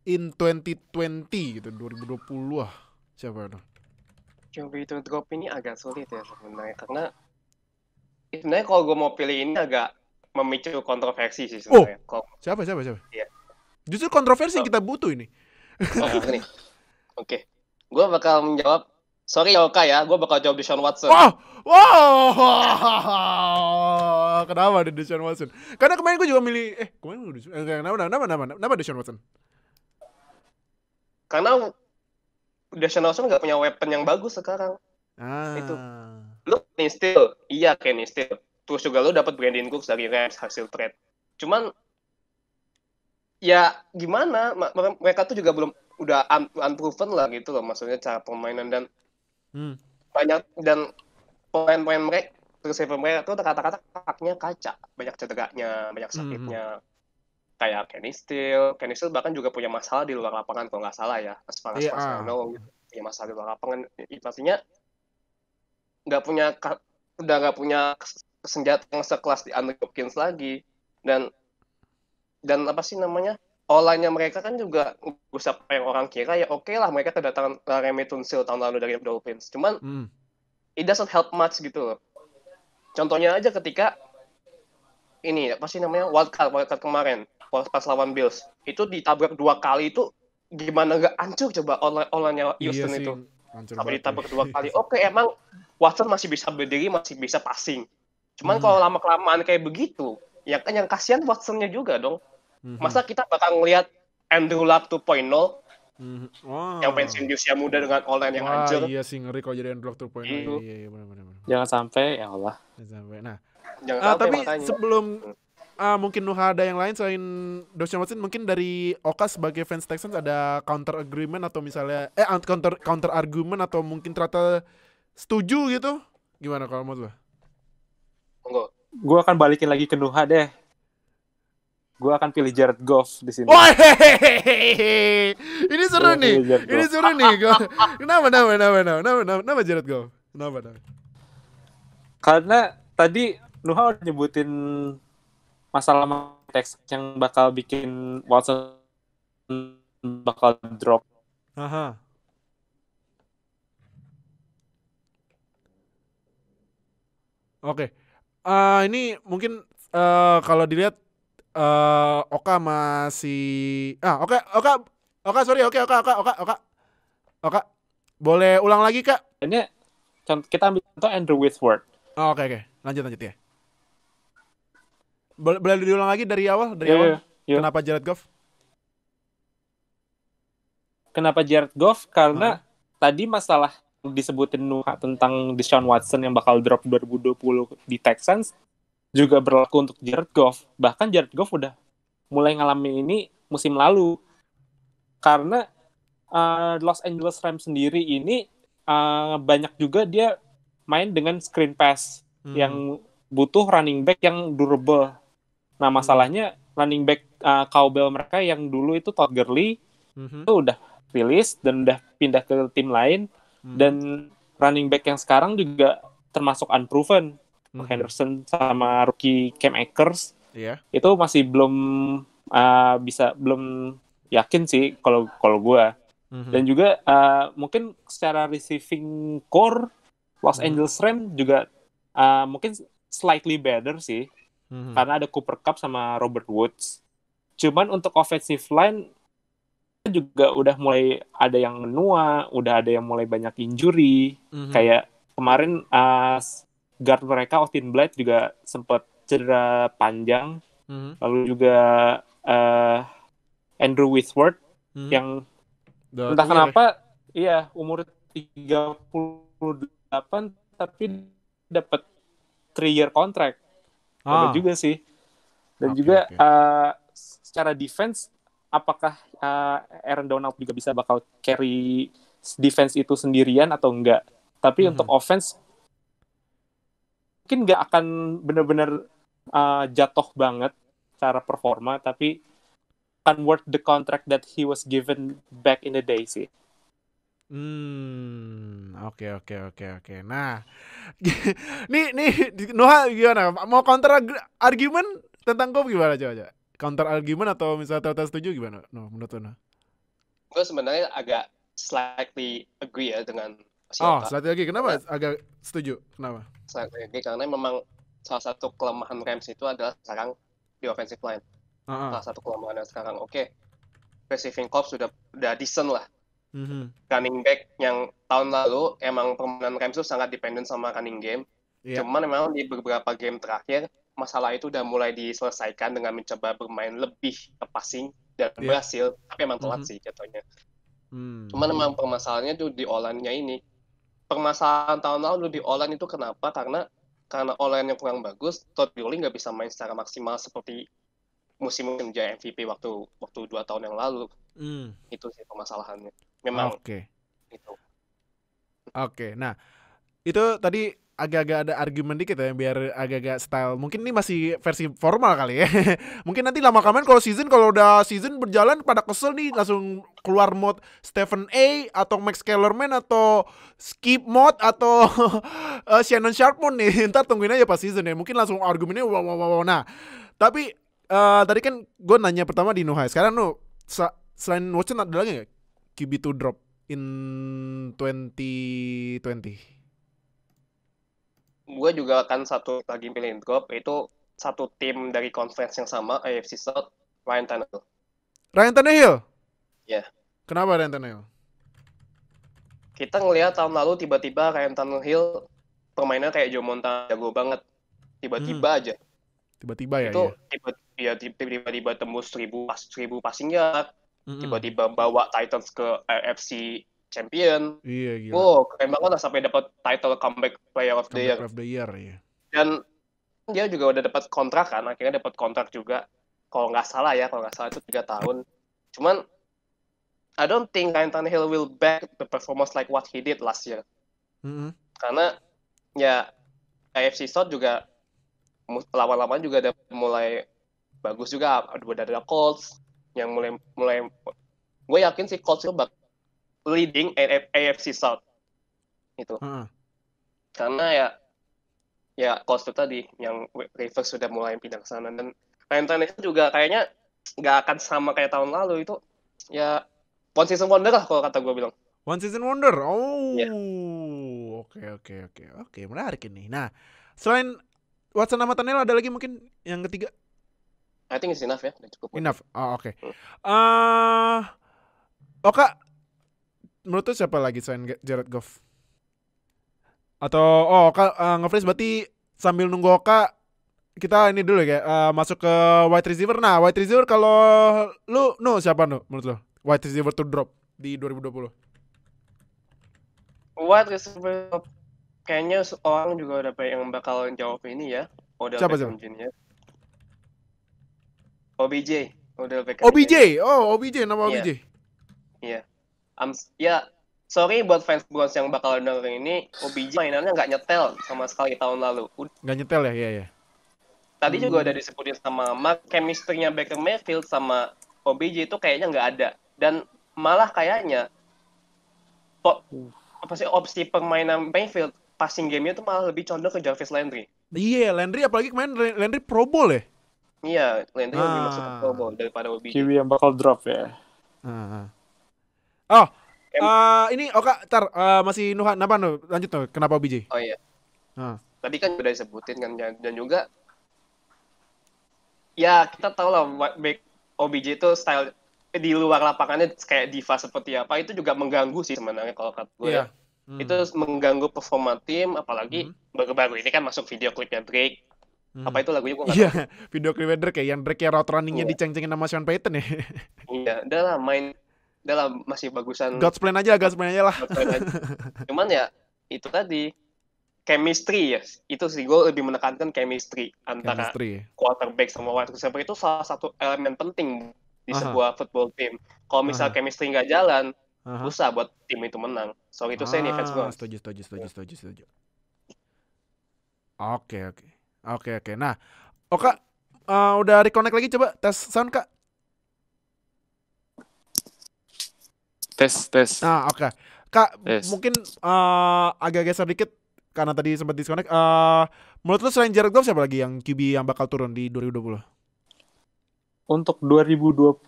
in 2020 gitu, 2020 ah. Siapa itu? QB to drop ini agak sulit ya sebenarnya, karena sebenarnya kalau gue mau pilih ini agak memicu kontroversi sih sebenarnya. Siapa? Iya. Justru kontroversi kita butuh ini. Nih. Oke. Gue bakal menjawab, sorry Oka ya, gue bakal jawab Deshaun Watson. Kenapa ada Deshaun Watson? Karena kemarin gue juga milih, kenapa Deshaun Watson? Karena Deshaun Watson nggak punya weapon yang bagus sekarang. Itu. Lu Kenny Steele, iya Kenny Steele. Terus juga lu dapat Brandon Cooks dari Rams hasil trade. Cuman ya gimana? Mereka tuh juga belum udah unproven lah gitu loh, maksudnya cara permainan dan banyak, dan pemain-pemain mereka, receiver mereka tuh kata-kata kakaknya kaca, banyak cederanya, banyak sakitnya. Kayak Kenny Steele bahkan juga punya masalah di luar lapangan kalau nggak salah ya, as far as I know, punya masalah di luar lapangan. Pastinya udah nggak punya senjata yang sekelas di Andrew Hopkins lagi, dan apa sih namanya, online-nya mereka kan juga usah apa yang orang kira ya. Oke lah, mereka kedatangan Laremy Tunsil tahun lalu dari Dolphins, cuman it doesn't help much gitu loh. Contohnya aja ketika ini apa sih namanya, wildcard kemarin pas lawan Bills itu ditabrak 2 kali, itu gimana nggak hancur coba online-nya Houston itu sampai ditabrak 2 kali. Oke, emang Watson masih bisa berdiri, masih bisa passing, cuman kalau lama-kelamaan kayak begitu ya kan yang kasihan Watson-nya juga dong. Masa kita bakal ngelihat Andrew Luck 2.0 yang pensiun di usia muda dengan online yang hancur? Iya sih, ngeri kalau jadi Andrew Luck 2.0. Iya, benar. Jangan sampai, ya Allah. Nah, tapi makanya. Sebelum mungkin Nuha ada yang lain selain Deshaun Watson, mungkin dari Oka sebagai fans Texans ada counter agreement atau misalnya counter argument atau mungkin ternyata setuju gitu? Gimana kalau menurut lo? Monggo. Gue akan balikin lagi ke Nuha deh. Gue akan pilih Jared Goff di sini. Ini seru nih. Kenapa Jared Goff? Kenapa? Karena tadi Nuha udah nyebutin masalah Texas yang bakal bikin Watson bakal drop. Oke. Ini mungkin kalau dilihat Oka masih Oka sorry Oka boleh ulang lagi Kak? Ini kita ambil contoh Andrew Whitworth. Oke. Lanjut ya. Boleh diulang lagi dari awal? Iya. Kenapa Jared Goff? Karena tadi masalah disebutin Nuha tentang Deshaun Watson yang bakal drop 2020 di Texans juga berlaku untuk Jared Goff. Bahkan Jared Goff udah mulai ngalamin ini musim lalu. Karena Los Angeles Rams sendiri ini banyak juga dia main dengan screen pass yang butuh running back yang durable. Nah, masalahnya running back cowbell mereka yang dulu itu Todd Gurley itu udah rilis dan udah pindah ke tim lain. Dan running back yang sekarang juga termasuk unproven. Henderson sama rookie Cam Akers itu masih belum yakin sih kalau gue. Dan juga mungkin secara receiving core Los Angeles Rams juga mungkin slightly better sih, karena ada Cooper Kupp sama Robert Woods. Cuman untuk offensive line juga udah mulai ada yang menua, udah ada yang mulai banyak injury. Kayak kemarin guard mereka Austin Blythe juga sempat cedera panjang. Lalu juga Andrew Whitworth yang entah kenapa umur 38 tapi dapat 3-year contract. Ada juga sih. Dan juga secara defense, apakah Aaron Donald juga bisa bakal carry defense itu sendirian atau enggak? Tapi untuk offense mungkin nggak akan benar-benar jatuh banget secara performa, tapi akan worth the contract that he was given back in the day sih. Oke. Nah, nih Noah gimana? Mau counter argument tentang Goff gimana coba? counter argument atau misalnya Tata setuju gimana? No, menurut lo? Gue sebenarnya agak slightly agree ya dengan Oh, slightly lagi. Kenapa agak setuju? Kenapa? Slightly agree karena memang salah satu kelemahan Rams itu adalah sekarang di offensive line. Salah satu kelemahannya sekarang. Oke. Receiving corps sudah decent lah. Running back yang tahun lalu emang permainan Rams itu sangat dependent sama running game. Cuman memang di beberapa game terakhir masalah itu udah mulai diselesaikan dengan mencoba bermain lebih ke passing dan berhasil, tapi emang telat sih jatuhnya. Cuman memang permasalahannya tuh di O-line-nya ini. Permasalahan tahun lalu di O-line itu kenapa? Karena O-line-nya kurang bagus, Todd Gurley nggak bisa main secara maksimal seperti musim-musim dia MVP waktu 2 tahun yang lalu. Itu sih permasalahannya. Memang. Itu. Oke. Nah, itu tadi agak-agak ada argumen dikit ya, biar agak-agak style. Mungkin ini masih versi formal kali ya. Mungkin nanti lama-kelamaan kalau udah season berjalan pada kesel nih langsung keluar mode Stephen A atau Max Kellerman atau skip mode atau Shannon Sharpmon nih. Ntar tungguin aja pas season ya. Mungkin langsung argumennya wow. Nah, tapi tadi kan gue nanya pertama di Nuhai. Sekarang selain Watson ada lagi nggak QB2 drop in 2020? Gue juga akan satu lagi pilih drop, itu satu tim dari conference yang sama, AFC South, Ryan Tannehill. Ryan Tannehill? Ya. Kenapa Ryan Tannehill? Kita ngelihat tahun lalu tiba-tiba Ryan Tannehill permainnya kayak Joe Montana, jago banget. Tiba-tiba aja. Tiba-tiba ya? Itu tiba-tiba tembus 1000 passing yard, tiba-tiba bawa Titans ke AFC Champion. Iya, gila. Wow, keren banget lah sampai dapat title Comeback Player of the Year. Iya. Dan dia juga udah dapat kontrak kan, akhirnya dapat kontrak juga. Kalau nggak salah itu 3 tahun. Cuman I don't think Ryan Tannehill will back the performance like what he did last year. Karena ya AFC South juga lawan-lawan juga udah mulai bagus juga. Ada Colts yang mulai gue yakin sih Colts itu leading AFC South itu. Karena ya Colts itu tadi yang Ravens sudah mulai pindah ke sana, dan Ryan Tannehill juga kayaknya nggak akan sama kayak tahun lalu. Itu ya one season wonder lah kalau kata gue bilang. One season wonder. Oke, menarik ini. Nah, selain Watson sama Tannehill ada lagi mungkin yang ketiga? I think it's enough ya, udah cukup. Enough. Oke. Oka, menurut lu siapa lagi selain Jared Goff? Atau Oka nge-freeze berarti sambil nunggu Oka kita ini dulu ya, masuk ke wide receiver. Nah, wide receiver kalau lu siapa menurut lu? Wide receiver to drop di 2020. Wide receiver kayaknya orang juga udah banyak yang bakal jawab ini ya. Siapa? OBJ. OBJ. Nama OBJ. Iya. Sorry buat fans Browns yang bakal dengerin ini, OBJ mainannya nggak nyetel sama sekali tahun lalu. Nggak nyetel ya, iya. Tadi juga udah disebutin sama Mark, chemistry-nya Baker Mayfield sama OBJ itu kayaknya nggak ada. Dan malah kayaknya opsi permainan Mayfield, passing game-nya tuh malah lebih condong ke Jarvis Landry. Iya, Landry apalagi kemarin Landry Pro Bowl ya? Iya, Landry lebih masuk ke Pro Bowl daripada OBJ. QB yang bakal drop ya. Ini Oka, masih Nuhan, lanjut tuh, kenapa OBJ? Oh iya. Tadi kan udah disebutin kan, dan juga ya kita tahu lah OBJ itu style di luar lapangannya kayak diva seperti apa, itu juga mengganggu sih sebenarnya kalau kata gue. Yeah. Itu mengganggu performa tim, apalagi baru-baru ini kan masuk video klipnya Drake. Apa itu lagunya gue nggak tahu. Iya, video klipnya Drake ya, yang Drake ya route runningnya diceng-cengin sama Sean Payton ya. Iya, masih bagusan. God's plan aja lah. Cuman ya itu tadi chemistry ya, itu sih gue lebih menekankan chemistry antara quarterback sama wide receiver, itu salah satu elemen penting di sebuah football team. Kalau misal chemistry nggak jalan, susah buat tim itu menang. So itu saya nih fans gue. Setuju. Oke. Nah, Oka, udah reconnect lagi, coba tes sound Kak. Tes. Nah, oke. Kak, mungkin agak geser dikit karena tadi sempat disconnect. Menurut lu selain Jared Goff siapa lagi yang QB yang bakal turun di 2020? Untuk 2020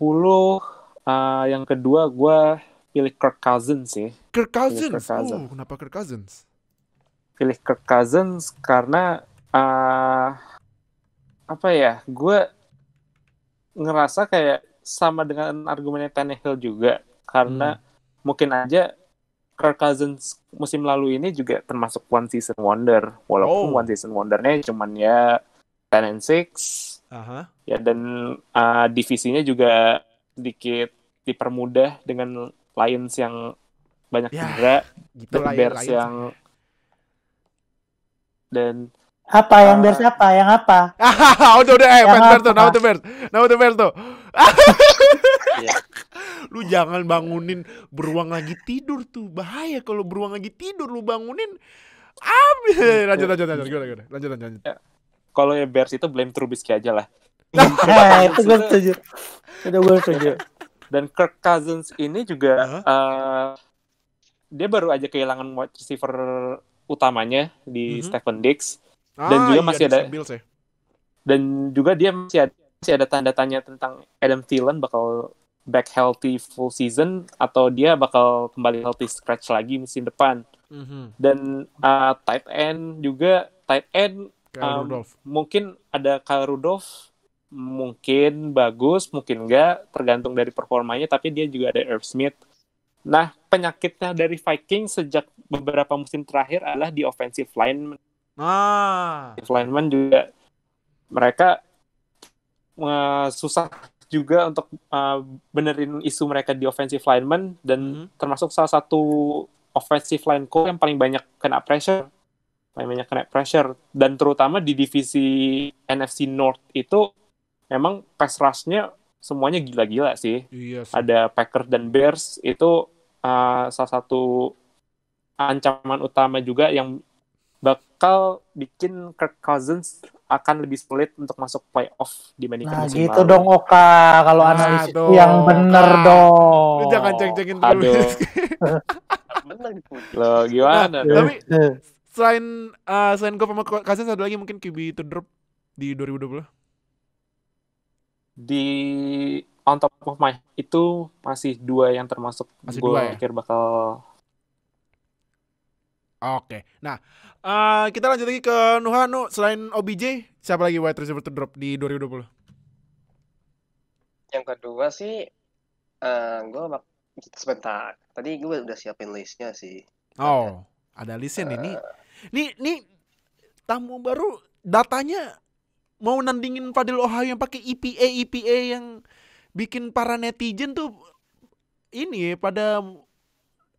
yang kedua gue pilih Kirk Cousins sih. Kirk Cousins. Kenapa Kirk Cousins? Pilih Kirk Cousins karena apa ya? Gue ngerasa kayak sama dengan argumennya Tannehill juga, karena mungkin aja Kirk Cousins musim lalu ini juga termasuk one season wonder, walaupun one season wondernya cuman ya 10-6. Ya, dan divisinya juga sedikit dipermudah dengan Lions yang banyak cedera, dan Bears yang dan Bears apa? Yang apa? Udah, Nama Bears tuh. Lu jangan bangunin beruang lagi tidur tuh, bahaya kalau beruang lagi tidur lu bangunin. Lanjut. Lanjut. Kalau ya Bears itu blame Trubisky aja lah. Itu gue setuju. Dan Kirk Cousins ini juga dia baru aja kehilangan wide receiver utamanya di Stephen Diggs, dan juga masih ada dan juga dia masih ada tanda tanya tentang Adam Thielen bakal back healthy full season atau dia bakal kembali healthy scratch lagi musim depan. Dan tight end mungkin ada Kyle Rudolph, mungkin bagus, mungkin enggak, tergantung dari performanya, tapi dia juga ada Irv Smith. Nah, penyakitnya dari Vikings sejak beberapa musim terakhir adalah di offensive lineman. Offensive lineman juga mereka susah juga untuk benerin isu mereka di offensive lineman, dan termasuk salah satu offensive line coach yang paling banyak kena pressure, dan terutama di divisi NFC North itu memang pass rush-nya semuanya gila-gila sih. Iya sih. Ada Packers dan Bears itu salah satu ancaman utama juga yang bakal bikin Kirk Cousins akan lebih sulit untuk masuk playoff dibandingkan musim gitu lalu. Dong Oka, kalau analisis yang bener dong. Lu jangan ceng-cengin terus. Lo gimana? Tapi selain gue sama Cousins ada lagi mungkin QB to drop di 2020? Di on top of my itu masih 2 yang termasuk gue pikir bakal. Oke. Nah, kita lanjut lagi ke Nuha. Selain OBJ, siapa lagi wide receiver to drop di 2020? Yang kedua sih, gue sebentar. Tadi gue udah siapin listnya sih. Ada listnya nih. Nih tamu baru datanya mau nandingin Fadil Ohio yang pakai EPA yang bikin para netizen tuh ini pada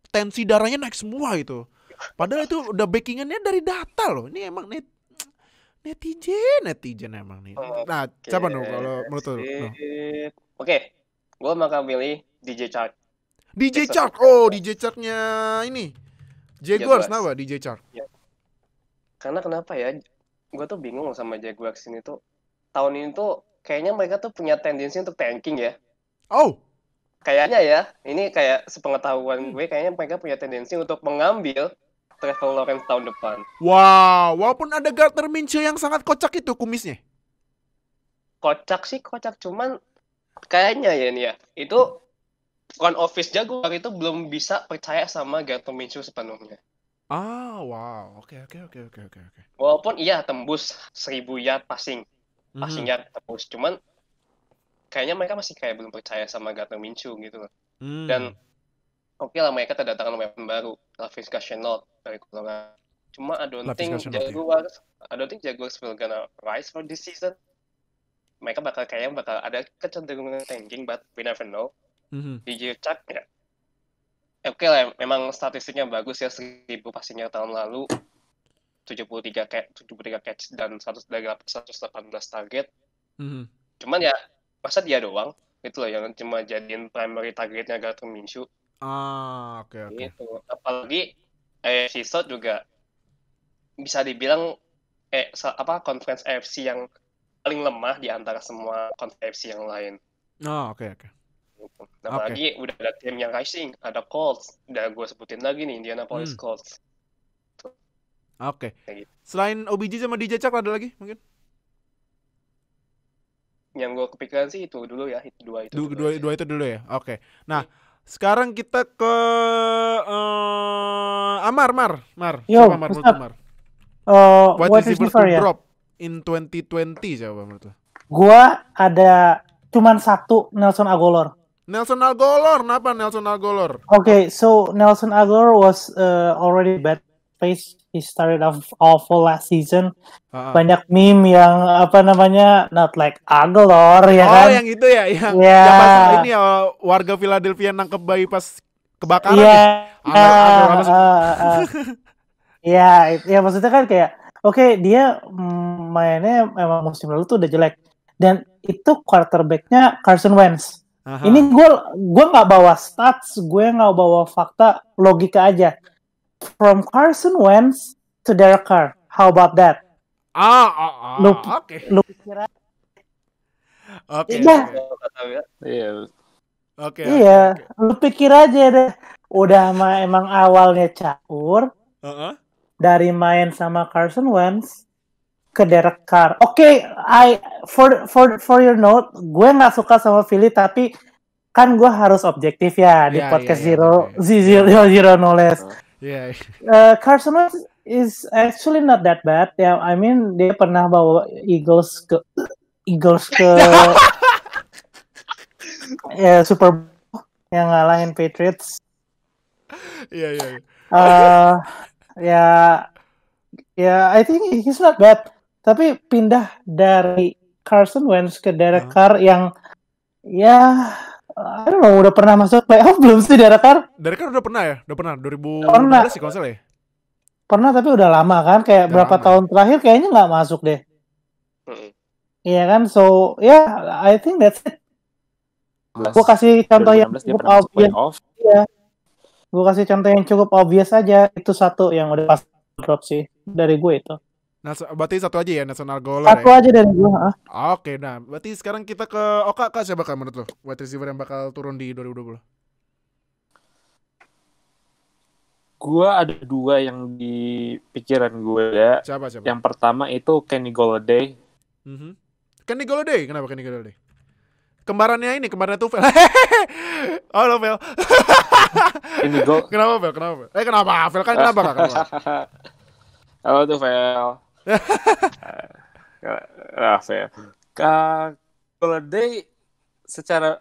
tensi darahnya naik semua gitu. Padahal itu udah backingannya dari data loh. Ini emang netizen emang nih. Nah, siapa kalau menurut lo? Oke, gue bakal pilih DJ Chark. DJ Chark, DJ Charknya ini Jaguars, kenapa DJ Chark? Ya. Karena kenapa ya? Gue tuh bingung sama Jaguars ini tuh. Tahun ini tuh kayaknya mereka tuh punya tendensi untuk tanking ya. Kayaknya ya, ini kayak sepengetahuan gue, kayaknya mereka punya tendensi untuk mengambil Trevor Lawrence tahun depan. Wow, walaupun ada Gardner Minshew yang sangat kocak itu kumisnya. Kocak, cuman kayaknya ya nih ya, itu front office Jaguar itu belum bisa percaya sama Gardner Minshew sepenuhnya. Wow, oke. Walaupun iya tembus 1000 yard passing yard tembus, cuman kayaknya mereka masih kayak belum percaya sama Gardner Minshew gitu loh. Dan oke lah mereka kedatangan weapon baru, Laviska Shenault dari Colorado. Cuma I don't think Jaguars will gonna rise for this season. Mereka bakal ada kecenderungan tanking, but we never know. DJ Chark ya. Oke lah, memang statistiknya bagus ya, 1000 passing tahun lalu, 73 catch dan 118 target. Cuman ya masa dia doang itu loh yang cuma jadiin primary targetnya Gardner Minshew. Oke. Gitu. Apalagi AFC South juga bisa dibilang conference AFC yang paling lemah di antara semua conference AFC yang lain. Oke. Apalagi udah ada tim yang rising, ada Colts, udah gue sebutin lagi nih Indianapolis Colts. Oke. Selain OBJ sama DJ Chark ada lagi mungkin? yang gue kepikiran sih itu dulu ya, itu dua itu dulu Dua itu dulu ya. Oke. Nah, sekarang kita ke Amar. Yo, Siapa Mar what's menurut up? Amar? Wide Wide receiver to ya. drop in 2020 siapa menurut lo? Gua ada cuman satu, Nelson Agholor. Nelson Agholor, kenapa Nelson Agholor? Okay, so Nelson Agholor was already bad face. He started off awful last season. Banyak meme yang not like Agholor ya kan? Oh, yang itu ya, yang pas ini ya warga Philadelphia nangkep bayi pas kebakaran ya. Ya maksudnya kan kayak oke, dia mainnya emang musim lalu tuh udah jelek. Dan itu quarterbacknya Carson Wentz. Ini gue nggak bawa stats, gue nggak bawa fakta, logika aja. From Carson Wentz to Derek Carr, how about that? Oke. Lu pikir aja. Iya, lu pikir aja deh. Udah emang awalnya caur. Dari main sama Carson Wentz ke Derek Carr. Oke, for your note, gue nggak suka sama Philly, tapi kan gue harus objektif ya di podcast Zero No Less. Carson Wentz is actually not that bad. Ya, I mean dia pernah bawa Eagles ke Super Bowl yang ngalahin Patriots. I think he's not bad. Tapi pindah dari Carson Wentz ke Derek Carr yang I don't know, udah pernah masuk playoff belum sih Derek Carr? Derek Carr udah pernah 2016 sih kalau salah ya. Pernah tapi udah lama kan, kayak udah berapa tahun terakhir kayaknya nggak masuk deh. Iya kan, so I think that's it. Gue kasih contoh yang cukup obvious. Gue kasih contoh yang cukup obvious aja. Itu satu yang udah pas drop sih dari gue itu. Nah, berarti satu aja ya Nelson Agholor. Satu aja dari gue. Oke, nah berarti sekarang kita ke Kak, siapa kan menurut lo wide receiver yang bakal turun di 2020? Gue ada dua yang di pikiran gue ya. Siapa? Yang pertama itu Kenny Golladay. Kenny Golladay, kenapa Kenny Golladay? Kembarannya Tufel. Oh lo Fel. Kenapa Fel? Kenapa? Fel kan kenapa? Halo tuh Fel. Fel. Golladay secara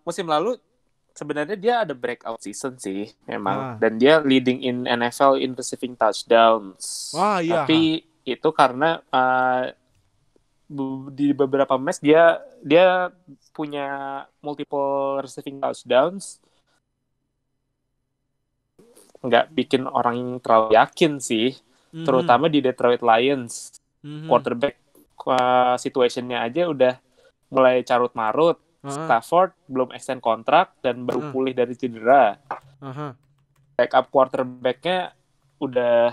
musim lalu sebenarnya dia ada breakout season sih memang, dan dia leading in NFL in receiving touchdowns. Tapi itu karena di beberapa match dia punya multiple receiving touchdowns, nggak bikin orang terlalu yakin sih, terutama di Detroit Lions. Quarterback situationnya aja udah mulai carut marut. Stafford belum extend kontrak dan baru pulih dari cedera. Backup quarterbacknya udah,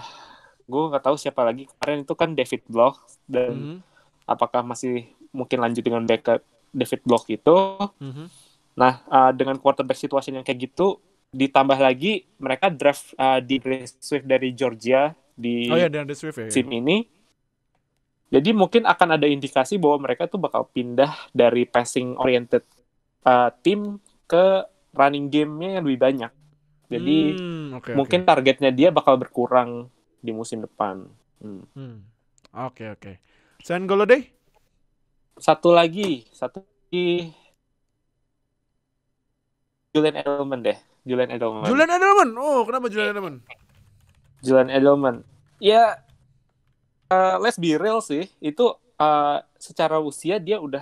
gue nggak tahu siapa lagi kemarin itu kan David Block, dan apakah masih mungkin lanjut dengan backup David Block itu. Nah, dengan quarterback situation yang kayak gitu, ditambah lagi mereka draft DeAndre Swift dari Georgia di musim ini. Jadi mungkin akan ada indikasi bahwa mereka tuh bakal pindah dari passing oriented tim ke running game-nya yang lebih banyak. Jadi mungkin targetnya dia bakal berkurang di musim depan. Oke. Selain Golladay? Satu lagi Julian Edelman deh. Julian Edelman. Oh, kenapa Julian Edelman? Julian Edelman. Ya, let's be real sih. Itu secara usia dia udah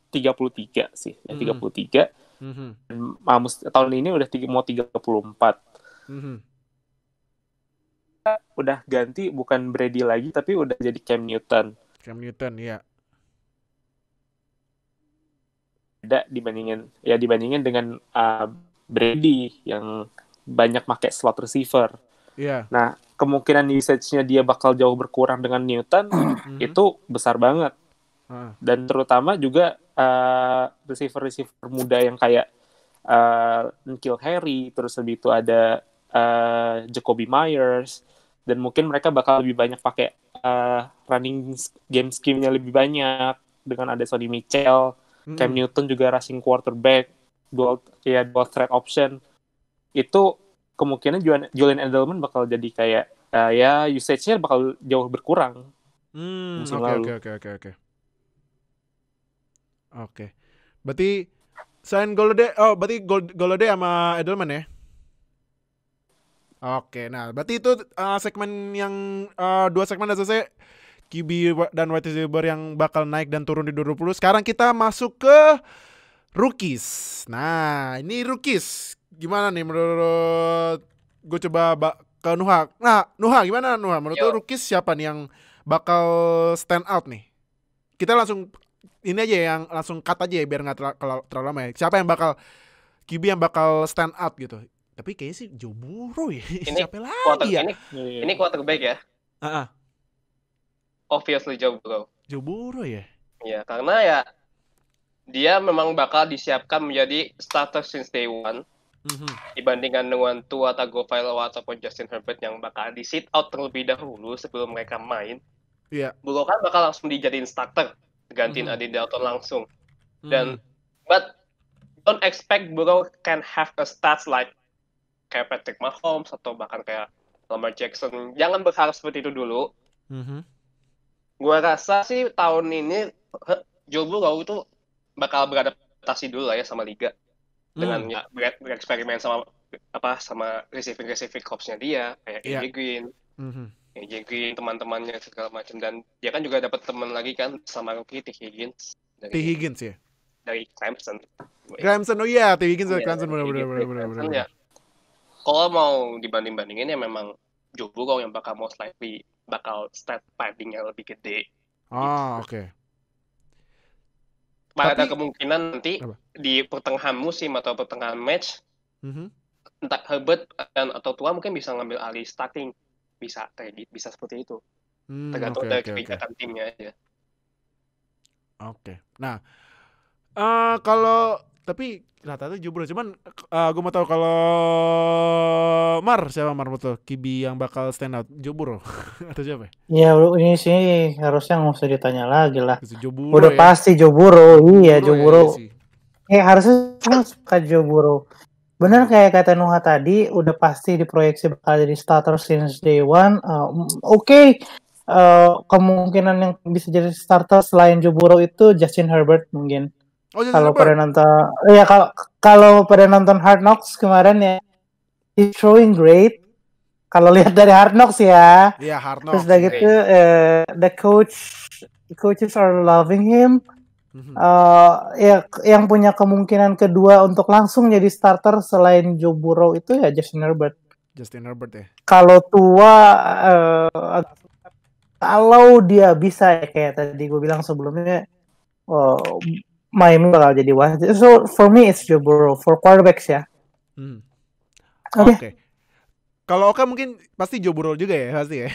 33 sih. 33. Tahun ini udah mau 34. Udah ganti, bukan Brady lagi, tapi udah jadi Cam Newton, ya. Beda dibandingin dengan Brady yang banyak pakai slot receiver. Nah, kemungkinan usage-nya dia bakal jauh berkurang dengan Newton itu besar banget. Dan terutama juga receiver muda yang kayak N'Keal Harry, terus lebih itu ada Jacoby Myers, dan mungkin mereka bakal lebih banyak pakai running game scheme-nya lebih banyak. dengan ada Sonny Michel, Cam Newton juga rushing quarterback, dual threat option. Itu kemungkinan Julian Edelman bakal jadi kayak ya usage-nya bakal jauh berkurang. Oke. Berarti selain berarti Golladay sama Edelman ya? Oke, nah berarti itu segmen yang 2 segmen udah selesai. QB dan wide receiver yang bakal naik dan turun di 2020. Sekarang kita masuk ke rookies. Nah, ini rookies. Gimana nih menurut gue coba ke Nuha. Nah, Nuha gimana Nuha? Menurut lu rookies siapa nih yang bakal stand out nih? Kita langsung ini aja yang langsung cut aja ya biar nggak terlalu lama ya. Siapa yang bakal QB yang bakal stand out gitu? Tapi kayaknya sih Joe Burrow ya. Siapa lagi ya? Ini quarterback ya? Obviously Joe Burrow. Joe Burrow ya? Iya, karena ya dia memang bakal disiapkan menjadi starter since day one. Dibandingkan dengan Tua Tagovailoa ataupun Justin Herbert yang bakal di sit out terlebih dahulu sebelum mereka main. Iya. Burrow kan bakal langsung dijadiin starter, gantiin Andy Dalton langsung. Dan but don't expect Burrow can have a stats like kayak Patrick Mahomes atau bahkan kayak Lamar Jackson. Jangan berharap seperti itu dulu. Gua rasa sih tahun ini Joe Burrow itu bakal beradaptasi dulu lah ya sama liga dengan ya bereksperimen sama receiving corps-nya dia kayak AJ Green, teman-temannya segala macam, dan dia kan juga dapat teman lagi kan sama rookie T. Higgins ya dari Clemson. Oh iya, T. Higgins dari Clemson benar. Ya. Kalau mau dibanding-bandingin ya memang Joe Burrow yang bakal most likely bakal stat padding yang lebih gede. Oke. Pada kemungkinan nanti di pertengahan musim atau pertengahan match, entah Herbert atau Tua mungkin bisa ngambil alih starting, bisa seperti itu. Tergantung dari kebijakan timnya aja. Oke. Nah, kalau tapi rata-rata Joe Burrow, cuman gue mau tahu kalau siapa betul QB yang bakal stand out, Joe Burrow atau siapa? Ya ini sih harusnya nggak usah ditanya lagi lah. Udah pasti Joe Burrow. Iya, Joe Burrow. Harusnya suka Joe Burrow. Benar kayak kata Nuha tadi, udah pasti diproyeksi bakal jadi starter since day one. Kemungkinan yang bisa jadi starter selain Joe Burrow itu Justin Herbert mungkin. Kalau pada nonton, kalau pada nonton Hard Knocks kemarin ya, he's throwing great. Kalau lihat dari Hard Knocks ya. Iya, Hard Knocks. Terus udah gitu, the coaches are loving him. Yang punya kemungkinan kedua untuk langsung jadi starter selain Joe Burrow itu ya Justin Herbert ya. Kalau Tua, kalau dia bisa ya kayak tadi gue bilang sebelumnya, Miami bakal jadi wasit. So for me it's Joe Burrow for quarterbacks ya. Oke. Kalau Oka mungkin pasti Joe Burrow juga ya pasti ya.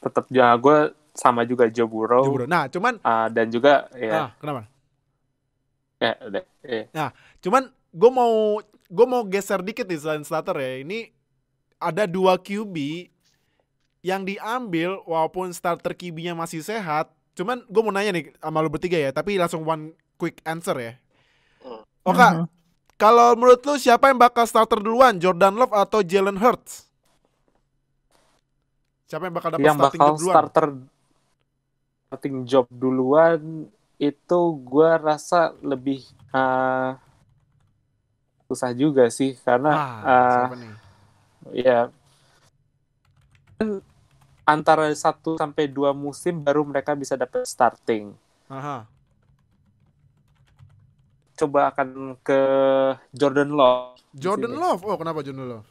Tetap ya gue sama juga Joe Burrow. Nah cuman dan juga ya. Kenapa? Ya. Nah cuman gue mau geser dikit nih selain starter ya. Ini ada 2 QB yang diambil walaupun starter QB-nya masih sehat. Cuman gue mau nanya nih sama lu bertiga ya, tapi langsung one quick answer ya. Oke, kalau menurut lu siapa yang bakal starter duluan, Jordan Love atau Jalen Hurts? Siapa yang bakal dapat starting job duluan? Starting job duluan itu gue rasa lebih susah juga sih karena siapa nih? Ya antara 1-2 musim baru mereka bisa dapat starting. Coba akan ke Jordan Love. Love? Oh, kenapa Jordan Love?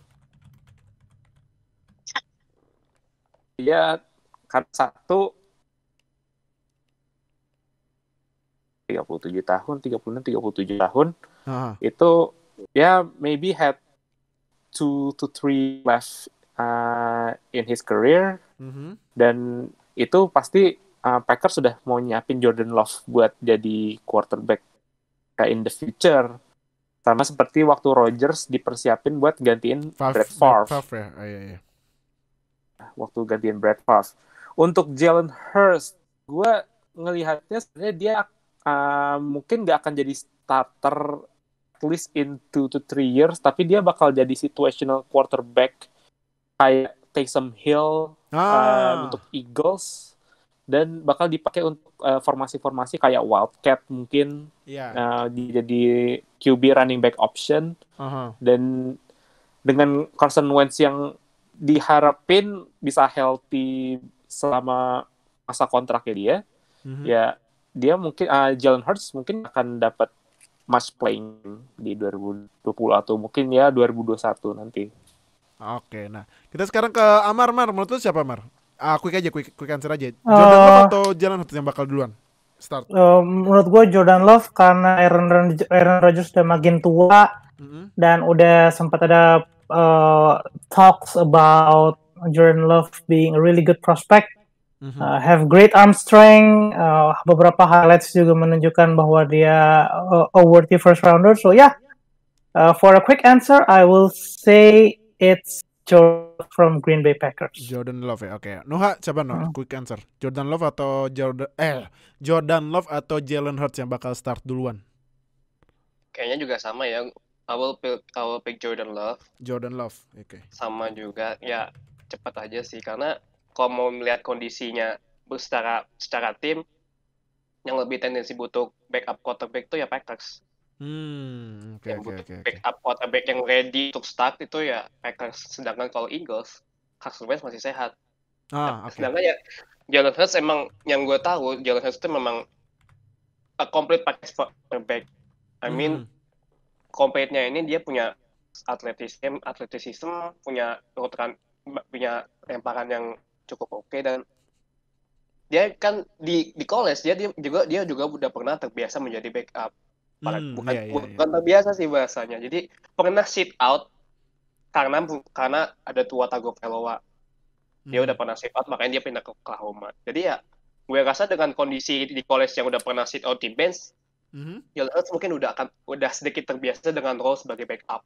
Ya, karena 37 tahun, 37 tahun. Itu ya maybe had 2 to 3 left in his career. Dan itu pasti Packers sudah mau nyiapin Jordan Love buat jadi quarterback in the future, sama seperti waktu Rodgers dipersiapin buat gantiin Brett Favre. Iya. Waktu gantiin Brett Favre. Untuk Jalen Hurts, gue ngelihatnya sebenarnya dia mungkin nggak akan jadi starter at least in 2 to 3 years, tapi dia bakal jadi situational quarterback kayak Taysom Hill untuk Eagles, dan bakal dipakai untuk formasi-formasi kayak Wildcat mungkin, jadi QB running back option. Dan dengan Carson Wentz yang diharapin bisa healthy selama masa kontraknya dia, ya dia mungkin Jalen Hurts mungkin akan dapat match playing di 2020 atau mungkin ya 2021 nanti. Oke, nah kita sekarang ke Amar. Menurut lu siapa, Amar? Quick answer aja. Jordan Love atau Jalen Hurts yang bakal duluan start? Menurut gue Jordan Love, karena Aaron Rodgers udah makin tua, dan udah sempat ada talks about Jordan Love being a really good prospect. Have great arm strength. Beberapa highlights juga menunjukkan bahwa dia a worthy first rounder. So yeah, for a quick answer, I will say it's Jordan from Green Bay Packers. Jordan Love ya, oke. Noha, coba quick answer. Jordan Love atau Jordan Love atau Jalen Hurts yang bakal start duluan? Kayaknya juga sama ya. I will pick Jordan Love. Jordan Love, oke. Sama juga, ya cepat aja sih, karena kalau mau melihat kondisinya secara tim, yang lebih tendensi butuh backup quarterback itu ya Packers. Backup quarterback yang ready untuk start itu ya Packers. Sedangkan kalau Eagles, Carson Wentz masih sehat. Sedangkan ya Jalen Hurts, emang yang gue tahu Jalen Hurts itu memang a complete package quarterback. I mean, complete-nya ini dia punya atletisism, punya lemparan yang cukup oke, dan dia kan di college dia juga udah pernah terbiasa menjadi backup. Bukan terbiasa sih bahasanya. Jadi pernah sit out karena ada Tua Tagovailoa. Dia udah pernah sit out, makanya dia pindah ke Oklahoma. Jadi ya gue rasa dengan kondisi di college yang udah pernah sit out di bench, Jalen Hurts mungkin udah sedikit terbiasa dengan role sebagai backup.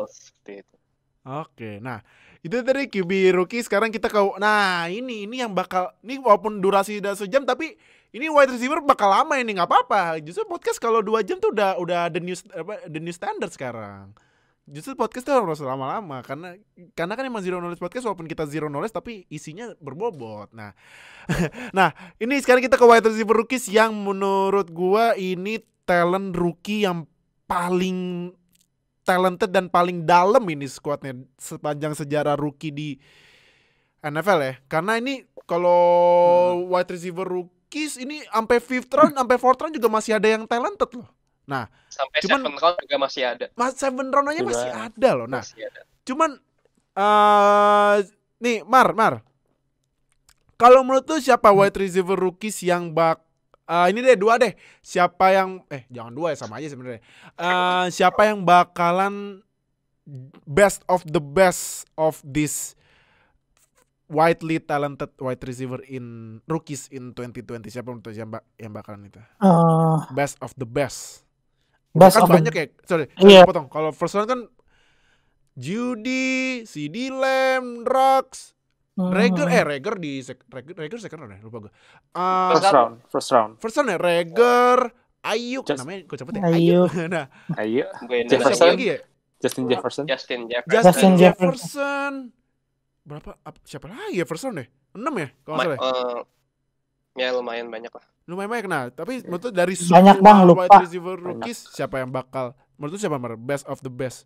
Seperti itu. Oke, nah itu dari QB rookie. Sekarang kita ke, nah ini yang bakal, ini walaupun durasi udah sejam, tapi ini wide receiver bakal lama ini, nggak apa-apa. Justru podcast kalau 2 jam tuh udah the new standard sekarang. Justru podcast tuh harus lama-lama, karena kan emang Zero Knowledge Podcast, walaupun kita zero knowledge tapi isinya berbobot. Nah, nah ini sekarang kita ke wide receiver rookies yang menurut gua ini talent rookie yang paling talented dan paling dalam ini squadnya sepanjang sejarah rookie di NFL ya. Karena ini kalau wide receiver rookies ini sampai 5th round, sampai 4th round juga masih ada yang talented loh. Nah, sampai 7th round juga masih ada. 7th round aja masih ada loh. Nah, cuman nih Mar, kalau menurut lu siapa wide receiver rookies yang ini deh 2 deh. Siapa yang jangan 2 ya, sama aja sebenarnya. Siapa yang bakalan best of the best of this widely talented wide receiver in rookies in 2020? Siapa menurut yang bakalan itu? Best of the best. Kan banyak ya. Sorry, potong. Kalau first round kan Judy, CD Lamb, Rux, Reger di Reger second round ya, lupa gue. First round ya, Reger, Ayuk, namanya gue cepet ya, Ayuk. Nah, Ayuk. Jefferson lagi ya? Justin Jefferson. Berapa? Siapa lagi ya first round deh? 6 ya kalau nggak salah. Ya lumayan banyak lah. Lumayan banyak. Nah, tapi menurut dari semua wide receiver rookies siapa yang bakal, menurut siapa best of the best?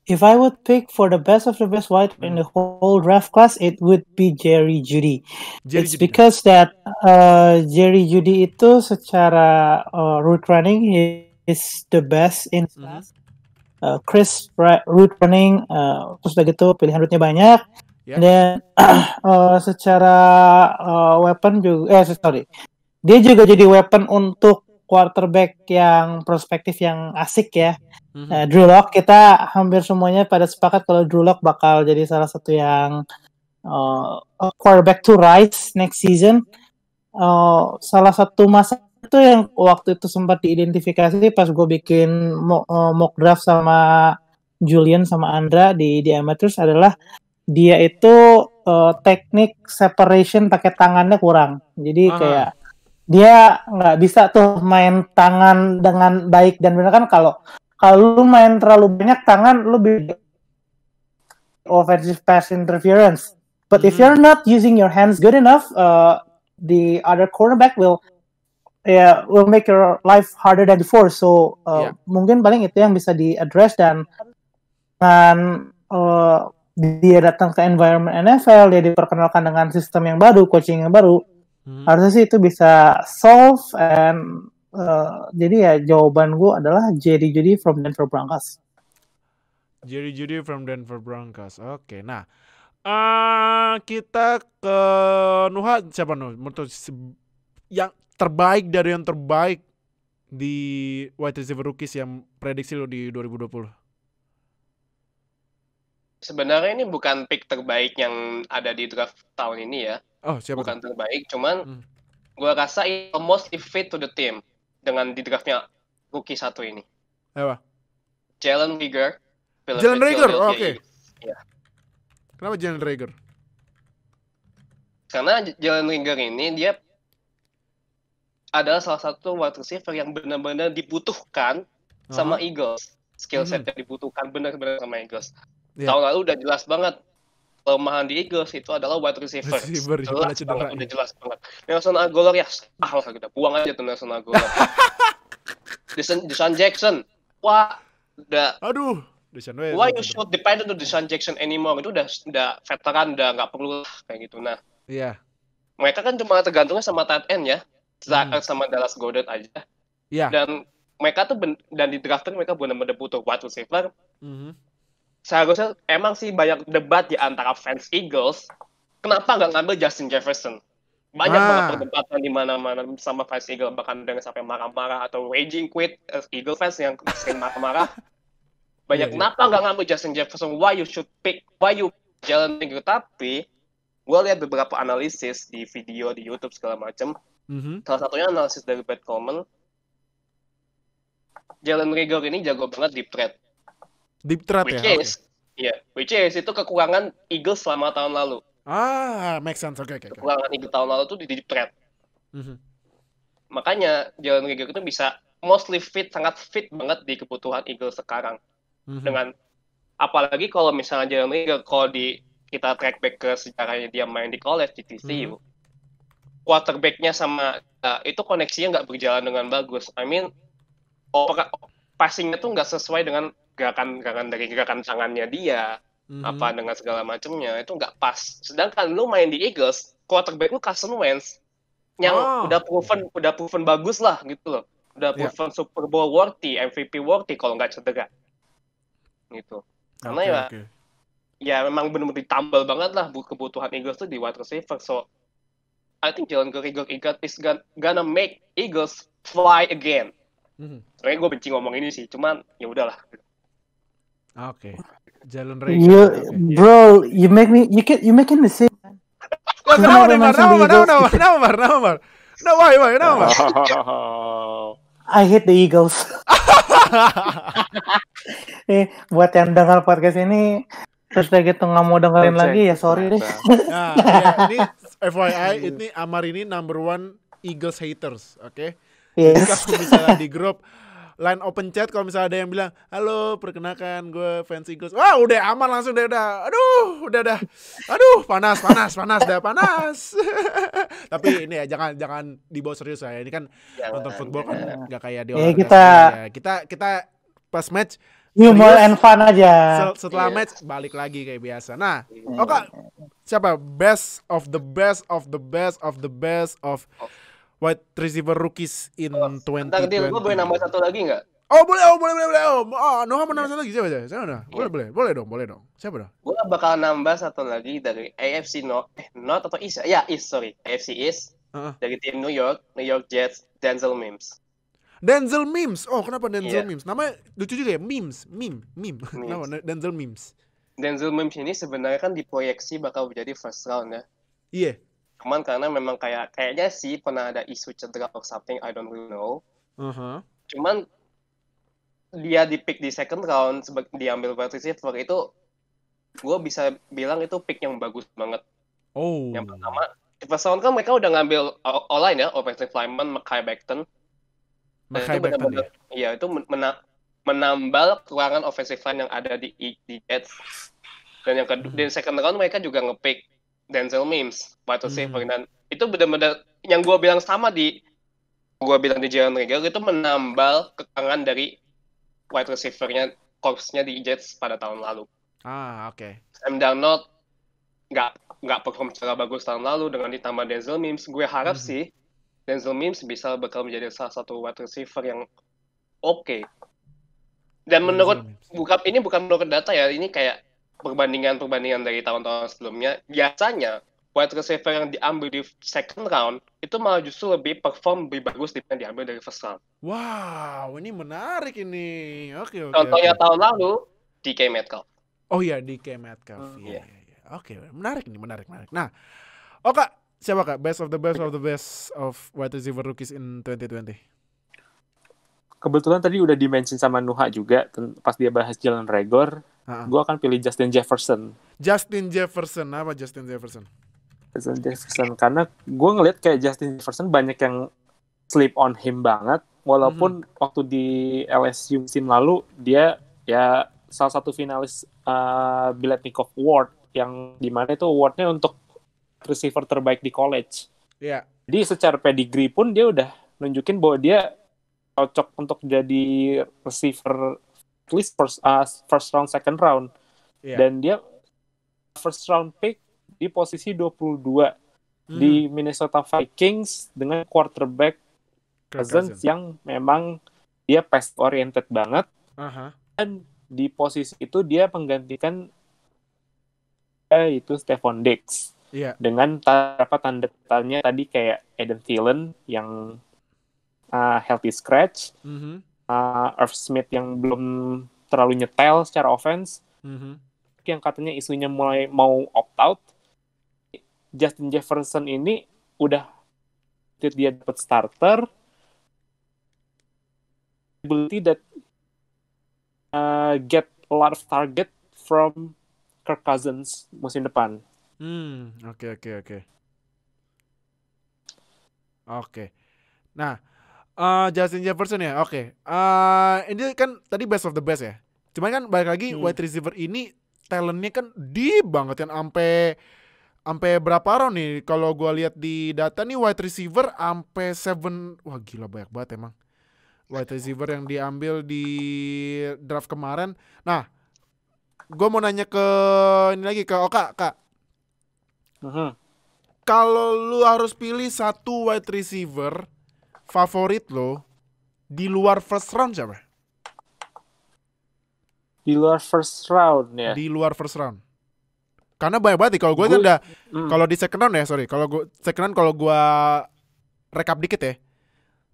If I would pick for the best of the best wide in the whole draft class, it would be Jerry Jeudy. Because that Jerry Jeudy itu secara route running is the best in class. Chris route running, terus begitu pilihan route-nya banyak. Dan secara weapon juga, dia juga jadi weapon untuk quarterback yang prospektif yang asik ya. Drew Lock, kita hampir semuanya pada sepakat kalau Drew Lock bakal jadi salah satu yang quarterback to rise next season. Salah satu masalah itu yang waktu itu sempat diidentifikasi pas gue bikin mock draft sama Julian sama Andra di Amateurs adalah dia itu teknik separation pakai tangannya kurang. Jadi Aha. kayak dia nggak bisa tuh main tangan dengan baik dan benar kan kalau lu main terlalu banyak tangan lu bisa offensive pass interference. But if you're not using your hands good enough, the other cornerback will make your life harder than before. So mungkin paling itu yang bisa di-address dan dia datang ke environment NFL, dia diperkenalkan dengan sistem yang baru, coaching yang baru. Harusnya sih itu bisa solve and jadi ya jawaban gue adalah Jerry Jeudy from Denver Broncos. Jerry Jeudy from Denver Broncos. Oke, nah kita ke Nuha. Siapa Nuh? Yang terbaik dari yang terbaik di wide receiver rookies yang prediksi lo di 2020? Sebenarnya ini bukan pick terbaik yang ada di draft tahun ini ya. Oh, siapa bukan tuh? Terbaik, cuman gue rasa it almost fit to the team dengan di draftnya rookie satu ini. Apa? Jalen Reagor. Jalen Reagor, oke. Ya. Kenapa Jalen Reagor? Karena Jalen Reagor ini dia adalah salah satu wide receiver yang benar-benar dibutuhkan sama Eagles. Skill set yang dibutuhkan benar-benar sama Eagles. Tahun lalu udah jelas banget kelemahan di Eagles itu adalah wide receiver. Jelas banget, udah jelas banget. Nelson Agholor ya, kita buang aja tuh Nelson Agholor. Deshaun Jackson, wah, udah. Aduh, why you should depend on Deshaun Jackson anymore? Itu udah veteran, udah nggak perlu kayak gitu. Nah, mereka kan cuma tergantungnya sama tight end ya, sama Dallas Goedert aja. Dan mereka tuh dan di drafting mereka benar-benar butuh wide receiver. Seharusnya emang sih banyak debat di antara fans Eagles, kenapa nggak ngambil Justin Jefferson? Banyak banget perdebatan di mana-mana sama fans Eagles, bahkan dengan sampai marah-marah atau raging quit Eagles fans yang sering marah-marah. Banyak kenapa nggak ngambil Justin Jefferson? Why you Jalen Reagor? Tapi gue lihat beberapa analisis di video di YouTube segala macam. Salah satunya analisis dari Brad Coleman. Jalen Reagor ini jago banget deep threat. Deep threat Which is itu kekurangan Eagles selama tahun lalu. Make sense. Okay. Kekurangan Eagles tahun lalu itu di deep threat. Makanya Jalen Reagor itu bisa mostly sangat fit banget di kebutuhan Eagles sekarang. Dengan apalagi kalau misalnya Jalen Reagor, kalau kita track back ke sejarahnya dia main di college di TCU, quarterback-nya sama itu koneksinya nggak berjalan dengan bagus. I mean, passing-nya tuh nggak sesuai dengan gerakan tangannya dia, apa dengan segala macamnya itu nggak pas. Sedangkan lu main di Eagles, quarterback lu Carson Wentz yang udah proven bagus lah gitu loh, udah proven Super Bowl worthy, MVP worthy kalau nggak cedera, gitu. Karena ya memang benar-benar ditambal banget lah kebutuhan Eagles tuh di wide receiver. So I think Jalen Reagor is gonna make Eagles fly again. Sebenarnya gue benci ngomong ini sih, cuman ya udahlah. Jalen Reagor. Bro, you making me sick. Kenapa? No, why? I hate the Eagles. Buat yang dengar podcast ini terus kayak gitu nggak mau dengerin lagi ya sorry deh. Nah, ini FYI, ini Amar ini number 1 Eagles haters, oke? Jadi kalau misalnya di grup line open chat, kalau misalnya ada yang bilang, halo, perkenalkan gue fans Eagles. Wah, udah aman langsung deh, aduh, panas. Tapi ini ya jangan dibawa serius ya. Ini kan nonton football kan nggak kayak di olahraga. Kita pas match humor and fun aja. Setelah match balik lagi kayak biasa. Nah, siapa best of the best wide receiver rookies in 2020. Gue boleh nambah satu lagi nggak? Boleh. Noah mau nambah satu lagi siapa aja? Boleh dong. Siapa dong? Gue bakal nambah satu lagi dari AFC North atau East ya? East, sorry. AFC East dari tim New York Jets, Denzel Mims. Kenapa Denzel Mims? Namanya lucu juga ya, meme. Kenapa Denzel Mims? Denzel Mims ini sebenarnya kan diproyeksi bakal menjadi first round ya. Iya. Cuman karena memang kayaknya sih pernah ada isu cedera or something, I don't really know. Cuman dia di pick di second round diambil wide receiver itu, gue bisa bilang itu pick yang bagus banget. Oh. Yang pertama, di first round kan mereka udah ngambil online ya, offensive lineman Mekhi Becton. Mekhi Becton ya. Iya, itu menambal kekurangan offensive line yang ada di Jets. Dan yang kedua, di second round mereka juga ngepick Denzel Mims, wide receiver. Dan itu benar-benar yang gue bilang di Jalen Reagor itu menambal kekurangan dari wide receiver-nya, corps-nya di Jets pada tahun lalu. Oke. Sam Darnold nggak perform secara bagus tahun lalu, dengan ditambah Denzel Mims, gue harap sih Denzel Mims bisa bakal menjadi salah satu wide receiver yang oke. Dan ini bukan menurut data ya, ini kayak perbandingan dari tahun-tahun sebelumnya. Biasanya wide receiver yang diambil di second round itu malah justru lebih bagus dibanding diambil dari first round. Wow, ini menarik ini. Oke. Contohnya tahun lalu DK Metcalf. Oh iya, DK Metcalf. Iya. Oke, menarik. Nah, Kak, siapa Kak best of the best of wide receiver rookies in 2020? Kebetulan tadi udah di-mention sama Nuha juga pas dia bahas Jalen Reagor. Gue akan pilih Justin Jefferson. Apa Justin Jefferson? Karena gue ngeliat kayak Justin Jefferson banyak yang sleep on him banget. Walaupun waktu di LSU musim lalu dia ya salah satu finalis Biletnikoff Award, yang dimana itu awardnya untuk receiver terbaik di college. Iya. Jadi secara pedigree pun dia udah nunjukin bahwa dia cocok untuk jadi receiver at least first round, second round. Yeah. Dan dia first round pick di posisi 22 di Minnesota Vikings dengan quarterback Cousins yang memang dia pass oriented banget. Dan di posisi itu dia menggantikan itu Stephon Diggs. Yeah. Dengan tanda tanya tadi kayak Adam Thielen yang healthy scratch, Irv Smith yang belum terlalu nyetel secara offense, yang katanya isunya mulai mau opt out. Justin Jefferson ini udah dia dapat starter, ability that get a lot of target from Kirk Cousins musim depan. Oke. Nah, Justin Jefferson ya, oke. Ini kan tadi best of the best ya. Cuman kan balik lagi wide receiver ini talentnya kan deep banget kan, sampai berapa round nih? Kalau gua lihat di data nih wide receiver sampai 7. Wah gila, banyak banget emang wide receiver yang diambil di draft kemarin. Nah, gua mau nanya ke ini lagi ke Oka, Kak. Kalau lu harus pilih satu wide receiver favorit lo di luar first round siapa? Di luar first round ya. Di luar first round. Karena banyak banget nih, kalau gue kan udah kalau di second round ya, kalau gue second round, kalau gue rekap dikit ya.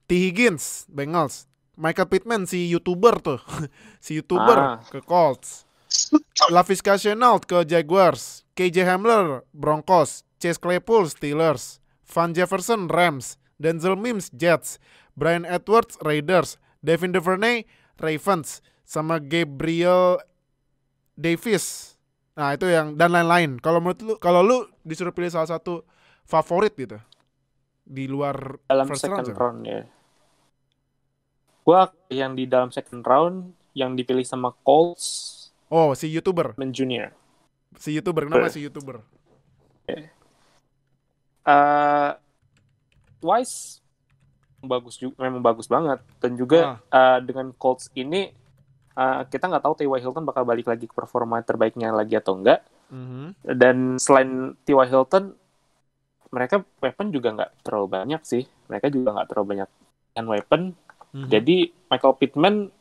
T. Higgins Bengals, Michael Pittman si YouTuber tuh. si YouTuber ke Colts. Laviska Shenault ke Jaguars, KJ Hamler Broncos, Chase Claypool Steelers, Van Jefferson Rams, Denzel Mims Jets, Bryan Edwards Raiders, Devin Duvernay Ravens, sama Gabriel Davis. Nah, itu yang dan lain-lain. Kalau menurut lu, kalau lu disuruh pilih salah satu favorit gitu di luar dalam first second round ya. Gua yang di dalam second round yang dipilih sama Colts. Oh, si YouTuber Junior. Si YouTuber, kenapa si YouTuber? Wise memang bagus banget, dan juga dengan Colts ini kita nggak tahu T.Y. Hilton bakal balik lagi ke performa terbaiknya lagi atau enggak. Dan selain T.Y. Hilton, mereka weapon juga nggak terlalu banyak sih. Mereka juga nggak terlalu banyak weapon. Jadi Michael Pittman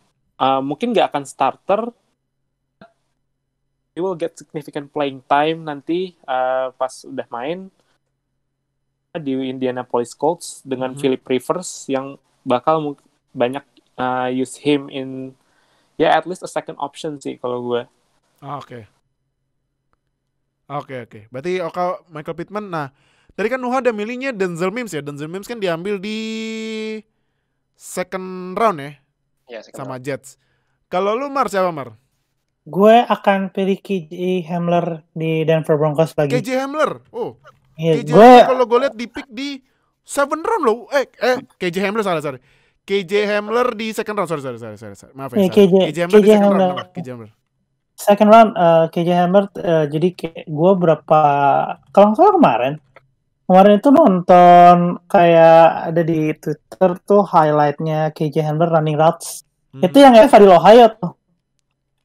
mungkin nggak akan starter. He will get significant playing time nanti pas udah main di Indianapolis Colts dengan Philip Rivers yang bakal banyak use him in at least a second option sih kalau gue. Oke. Berarti Michael Pittman. Nah, tadi kan Nuha ada milihnya Denzel Mims ya. Denzel Mims kan diambil di second round ya. Iya, sama round. Jets. Kalau lu Mar, siapa Mar? Gue akan pilih KJ Hamler di Denver Broncos lagi. KJ Hamler. Oh. Iya, KJ gue Hamler kalau gue lihat di pick di 7 round loh. KJ Hamler sorry. KJ Hamler di second round. Sorry. Maaf ya. KJ Hamler di second round. KJ Hamler. Second round KJ Hamler jadi gue berapa kalau nggak salah kemarin itu nonton kayak ada di Twitter tuh highlightnya KJ Hamler running routes. Itu yang Fadil Ohio tuh.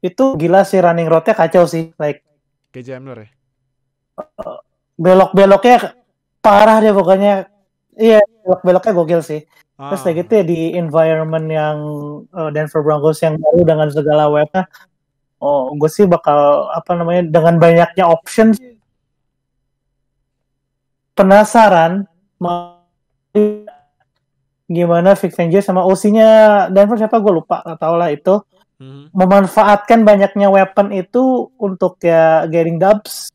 Itu gila sih running route-nya kacau sih, like KJ Hamler ya. Belok-beloknya parah dia pokoknya. Iya, belok-beloknya gokil sih. Terus kayak gitu ya di environment yang Denver Broncos yang baru dengan segala webnya. Oh, gue sih bakal dengan banyaknya options. Penasaran gimana Vic Fangio sama OC-nya Denver siapa gue lupa, nggak tahu lah itu. Memanfaatkan banyaknya weapon itu untuk ya getting dubs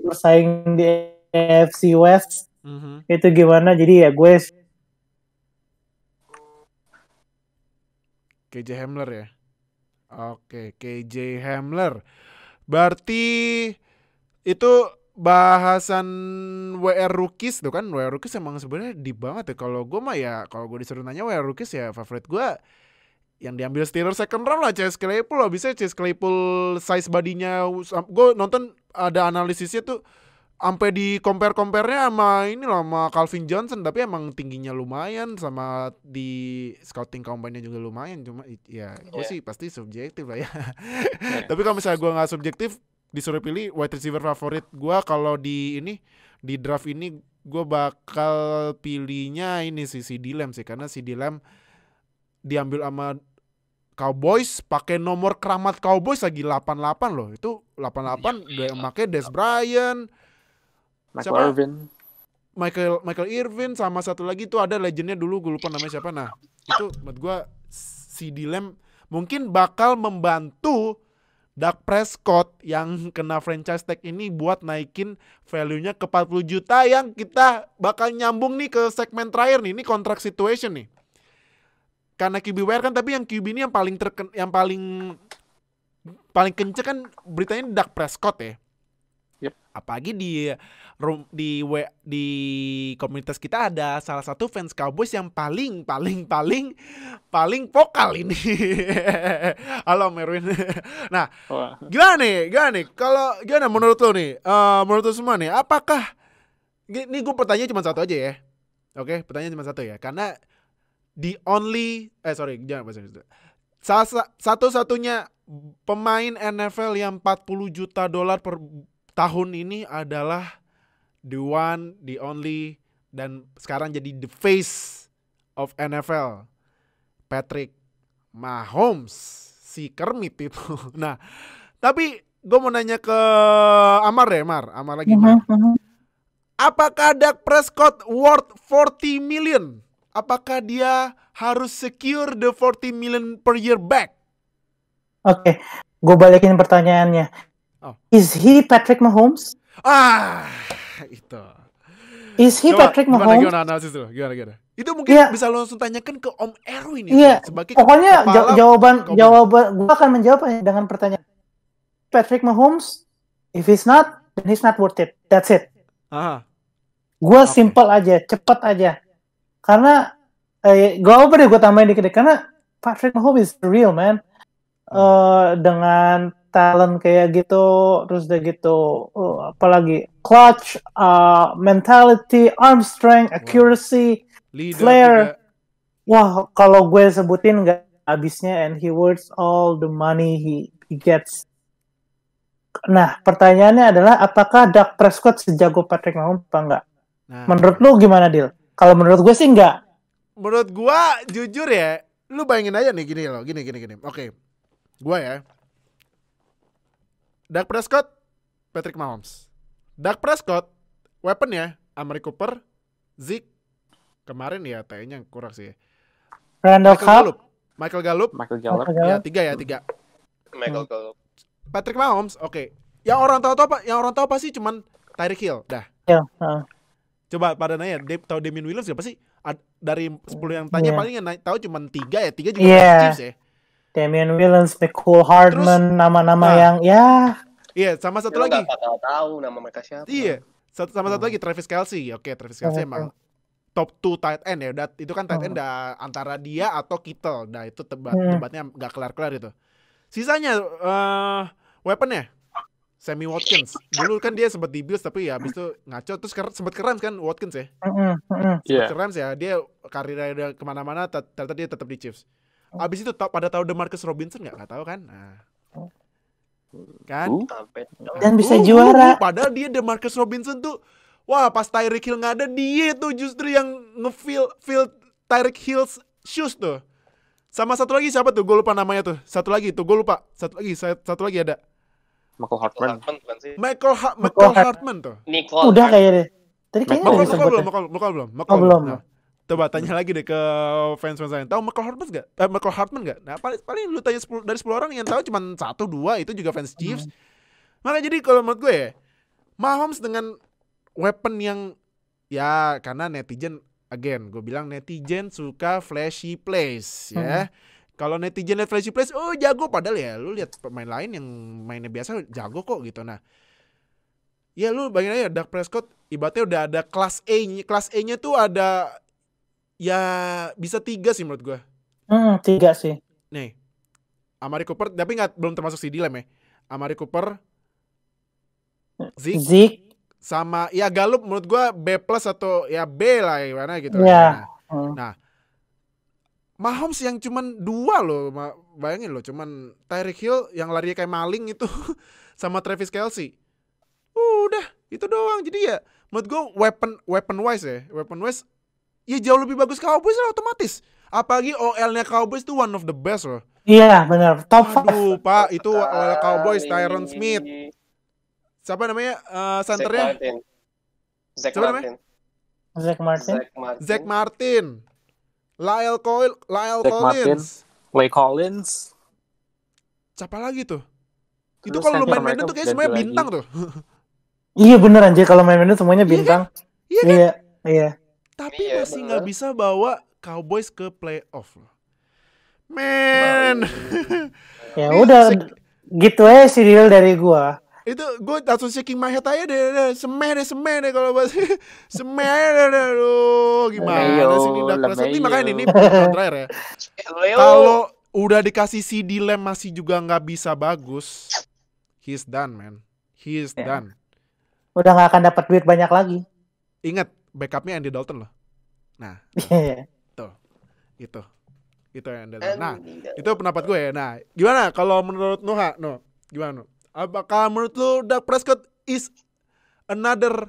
bersaing di AFC West. Itu gimana, jadi ya gue KJ Hamler ya. Oke, KJ Hamler berarti itu bahasan WR Rookies tuh kan. WR Rookies emang sebenarnya deep banget ya. Kalau gue mah ya, kalau gue disuruh nanya WR Rookies ya favorit gue yang diambil Steelers second round lah, Chase Claypool. Abisnya Chase Claypool size badinya, gue nonton ada analisisnya tuh sampai di compare-nya sama ini loh, sama Calvin Johnson, tapi emang tingginya lumayan, sama di scouting combine-nya juga lumayan. Cuma ya gue sih pasti subjektif lah ya. Tapi kalau misalnya gue nggak subjektif, disuruh pilih wide receiver favorit gue kalau di draft ini, gue bakal pilihnya ini si CeeDee Lamb sih, karena CeeDee Lamb diambil sama Cowboys pakai nomor keramat Cowboys lagi 88 loh. Itu 88 udah pakai Dez Bryant, Michael Irvin, sama satu lagi tuh ada legendnya dulu gue lupa namanya siapa. Nah, itu menurut gue CeeDee Lamb mungkin bakal membantu Dak Prescott yang kena franchise tag ini buat naikin value-nya ke 40 juta, yang kita bakal nyambung nih ke segmen terakhir nih. Ini contract situation nih. Karena QB wire kan, tapi yang QB ini yang paling kenceng kan beritanya Dak Prescott ya. Yep. Apalagi di komunitas kita ada salah satu fans Cowboys yang paling vokal ini. Halo Merwin. Nah, gimana nih? Kalau gimana menurut lo nih? Menurut lo semua nih, apakah ini gue pertanyaan cuma satu aja ya. Oke, pertanyaan cuma satu ya. Karena satu-satunya pemain NFL yang $40 juta per tahun ini adalah the one, the only, dan sekarang jadi the face of NFL, Patrick Mahomes, si Kermit itu. Nah, tapi gue mau nanya ke Amar deh, Amar lagi. Apakah Dak Prescott worth 40 million? Apakah dia harus secure the 40 million per year back? Oke, gue balikin pertanyaannya. Is he Patrick Mahomes? Itu. Is he Patrick Mahomes? Gimana analisis lu? Gimana? Itu mungkin bisa langsung tanyakan ke Om Erwin ya. Iya. Pokoknya jawaban gue akan menjawabnya dengan pertanyaan. Patrick Mahomes, if he's not, then he's not worth it. That's it. Gue simple aja, cepet aja. Karena gue tambahin dikit. Karena Patrick Mahomes is real, man. Dengan talent kayak gitu, terus udah gitu apalagi clutch, mentality, arm strength, accuracy, flair. Wah, kalau gue sebutin nggak habisnya, and he worth all the money he gets. Nah, pertanyaannya adalah apakah Dak Prescott sejago Patrick Mahomes apa enggak? Menurut lu gimana, Dil? Kalau menurut gue sih enggak. Menurut gue jujur ya, lu bayangin aja nih gini. Oke. Gue ya, Dak Prescott, Patrick Mahomes. Dak Prescott, weaponnya Amari Cooper, Zeke, kemarin ya kayaknya kurang sih ya. Michael Gallup. Ya, tiga. Michael Gallup. Patrick Mahomes, oke. Yang orang tahu apa sih cuman Tyreek Hill, dah. Yeah. Coba pada nanya, tahu Damien Williams siapa sih? dari 10 yang tanya Iya. paling yang tahu cuma 3 ya. 3 juga Iya. Chiefs ya. Damian Williams, McCall Hardman, nama-nama nah. yang ya. Iya, sama satu Lu lagi. nggak bakal tahu nama mereka siapa. Iya. Satu lagi Travis Kelce. Oke, Travis Kelce emang top 2 tight end ya. Itu kan tight end antara dia atau Kittle. Nah, itu debatnya nggak kelar-kelar itu. Sisanya weaponnya Sammy Watkins. Dulu kan dia sempat di Bills tapi ya habis itu ngaco terus sempat keren kan Watkins ya. Sempat keren ya. Dia karirnya udah kemana-mana ternyata dia tetap di Chiefs. Abis itu pada tahu DeMarcus Robinson nggak tahu kan? Nah. Kan? Dan bisa juara. Padahal dia DeMarcus Robinson tuh wah pas Tyreek Hill nggak ada dia tuh justru yang nge-feel Tyreek Hill's shoes tuh. Sama satu lagi siapa tuh? Gue lupa namanya tuh. Satu lagi ada. Michael Hartman. Michael Hartman tuh. Udah kayaknya deh. Tadi kayaknya udah disebut. Belum. Belum. Coba tanya lagi deh ke fans lain. Tahu Michael Hartman nggak? Nah paling lu tanya dari 10 orang yang tahu cuma 1-2 itu juga fans Chiefs. Maka jadi kalau menurut gue ya, Mahomes dengan weapon yang ya karena netizen gue bilang netizen suka flashy plays ya. Kalau netizen lihat flashy plays, oh jago, padahal ya lu lihat pemain lain yang mainnya biasa jago kok gitu. Nah, ya lu bayangin aja Dak Prescott ibaratnya udah ada kelas A-nya. Kelas A-nya tuh ada ya bisa 3 sih menurut gue. 3 sih. Nih, Amari Cooper tapi belum termasuk si Dilem ya. Amari Cooper, Zeke sama ya Gallup menurut gue B+ atau ya B lah gimana gitu. Yeah. Nah, Mahomes yang cuman 2 loh, bayangin loh, cuman Tyreek Hill yang lari kayak maling itu sama Travis Kelce. Udah, itu doang. Jadi ya menurut gue weapon wise ya jauh lebih bagus Cowboys lah otomatis. Apalagi OL-nya Cowboys tuh one of the best loh. Iya, benar. Top 5. Aduh, Pak, itu OL Cowboys Tyron Smith. Siapa namanya? Centernya? Zach Martin. Lyle Collins. Lay Collins. Siapa lagi tuh? Itu kalau lu main Madden tuh kayak semuanya bintang tuh. Iya bener anjir, kalau main Madden semuanya bintang. Iya kan? Iya. Tapi masih nggak bisa bawa Cowboys ke playoff loh. Man. Ya udah gitu aja sih deal dari gua. Itu gue langsung shaking my head aja deh. Semeh deh kalau bahas semeh deh. Aduh, gimana sih ini Dak Prescott ini, makanya ini terakhir ya. Kalau udah dikasih CD Lamb masih juga nggak bisa bagus, he's done man. Done. Udah nggak akan dapat duit banyak lagi. Ingat backupnya Andy Dalton loh. Nah, itu yang Andy Dalton. Nah, itu pendapat gue ya. Nah, gimana kalau menurut Noah? Gimana? Apakah menurut lu Dak Prescott is another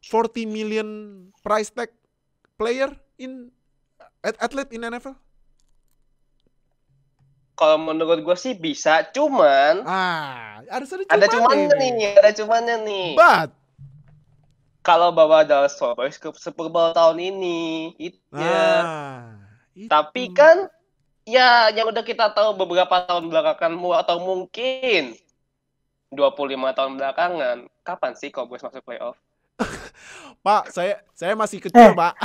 40 million price tag player in athlete in NFL? Kalau menurut gue sih bisa, cuman ada cumannya nih. But kalau bawa Dallas Cowboys ke Super Bowl tahun ini, tapi kan ya yang udah kita tahu beberapa tahun belakangan atau mungkin 25 tahun belakangan, kapan sih Cowboys masuk playoff? Pak, saya masih kecil, Pak.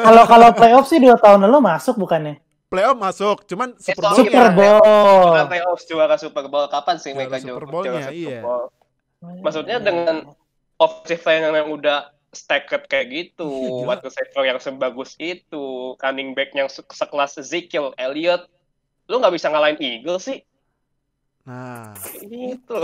Kalau playoff sih 2 tahun lalu masuk bukannya? Playoff masuk, cuman Super Bowl. Playoff juara Super Bowl, kapan sih mereka juara Super Bowl? Maksudnya dengan offensive line yang udah stacked kayak gitu, wide receiver yang sebagus itu, running back yang sekelas Ezekiel Elliott, lu nggak bisa ngalahin Eagles sih. Nah, itu.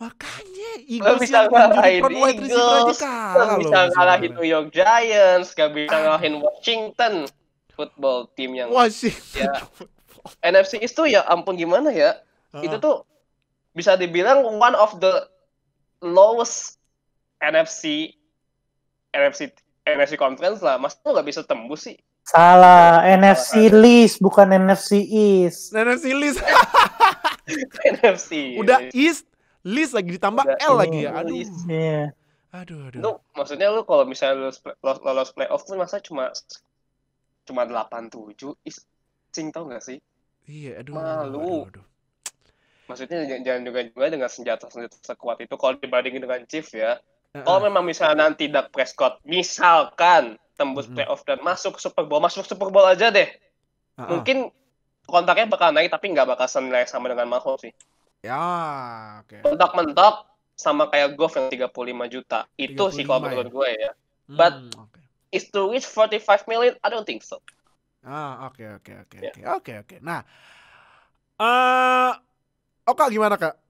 Makanya Eagles bisa ngalahin Eagles, gak bisa ngalahin New York Giants, gak bisa ngalahin Washington football team yang ya, NFC East tuh ya ampun gimana ya, itu tuh bisa dibilang one of the lowest NFC conference lah. Masa lu gak bisa tembus sih? Salah, NFC East bukan NFC East. NFC East. NFC. Udah East, list lagi ditambah L lagi ya. Aduh. Yeah. Aduh. Lu maksudnya lu kalau misalnya lu lolos playoff tuh masa cuma 8-7, sing tau gak sih? Iya, aduh. Malu. Maksudnya jangan juga dengan senjata sekuat itu kalau dibandingin dengan Chiefs ya. Kalau memang misalnya nanti Dak Prescott misalkan tembus playoff dan masuk Super Bowl aja deh. Mungkin kontraknya bakal naik tapi nggak bakal senilai sama dengan Mahomes sih. Ya, oke. Mentok-mentok sama kayak Goff yang 35 juta. Itu sih kalau menurut gue ya. But is to reach 45 million, I don't think so. Oke. Nah, Kak, gimana Kak?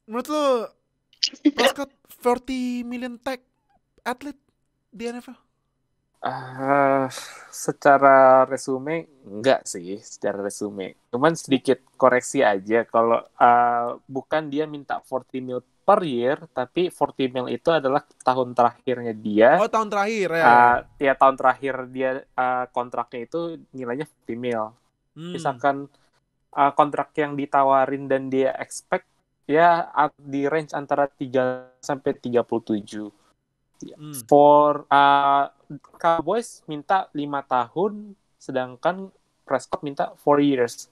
Menurut lu Prescott 40 million tag atlet di NFL? Secara resume enggak sih, secara resume. Cuman sedikit koreksi aja kalau bukan dia minta 40 mil per year, tapi 40 mil itu adalah tahun terakhirnya dia. Oh, tahun terakhir ya. Ya tahun terakhir dia kontraknya itu nilainya 40 mil. Misalkan kontrak yang ditawarin dan dia expect ya di range antara 3 sampai 37. For Cowboys minta 5 tahun, sedangkan Prescott minta 4 years.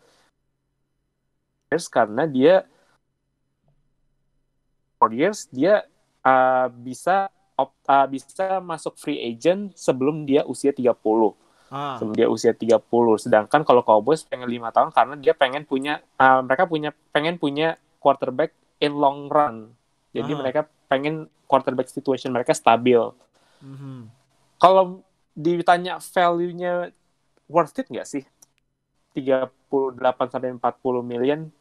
Karena dia 4 years dia bisa masuk free agent sebelum dia usia 30. Sebelum dia usia 30. Sedangkan kalau Cowboys pengen 5 tahun karena dia pengen pengen punya quarterback in long run. Jadi mereka pengen quarterback situation mereka stabil. Kalau ditanya value-nya worth it nggak sih? 38-40 million?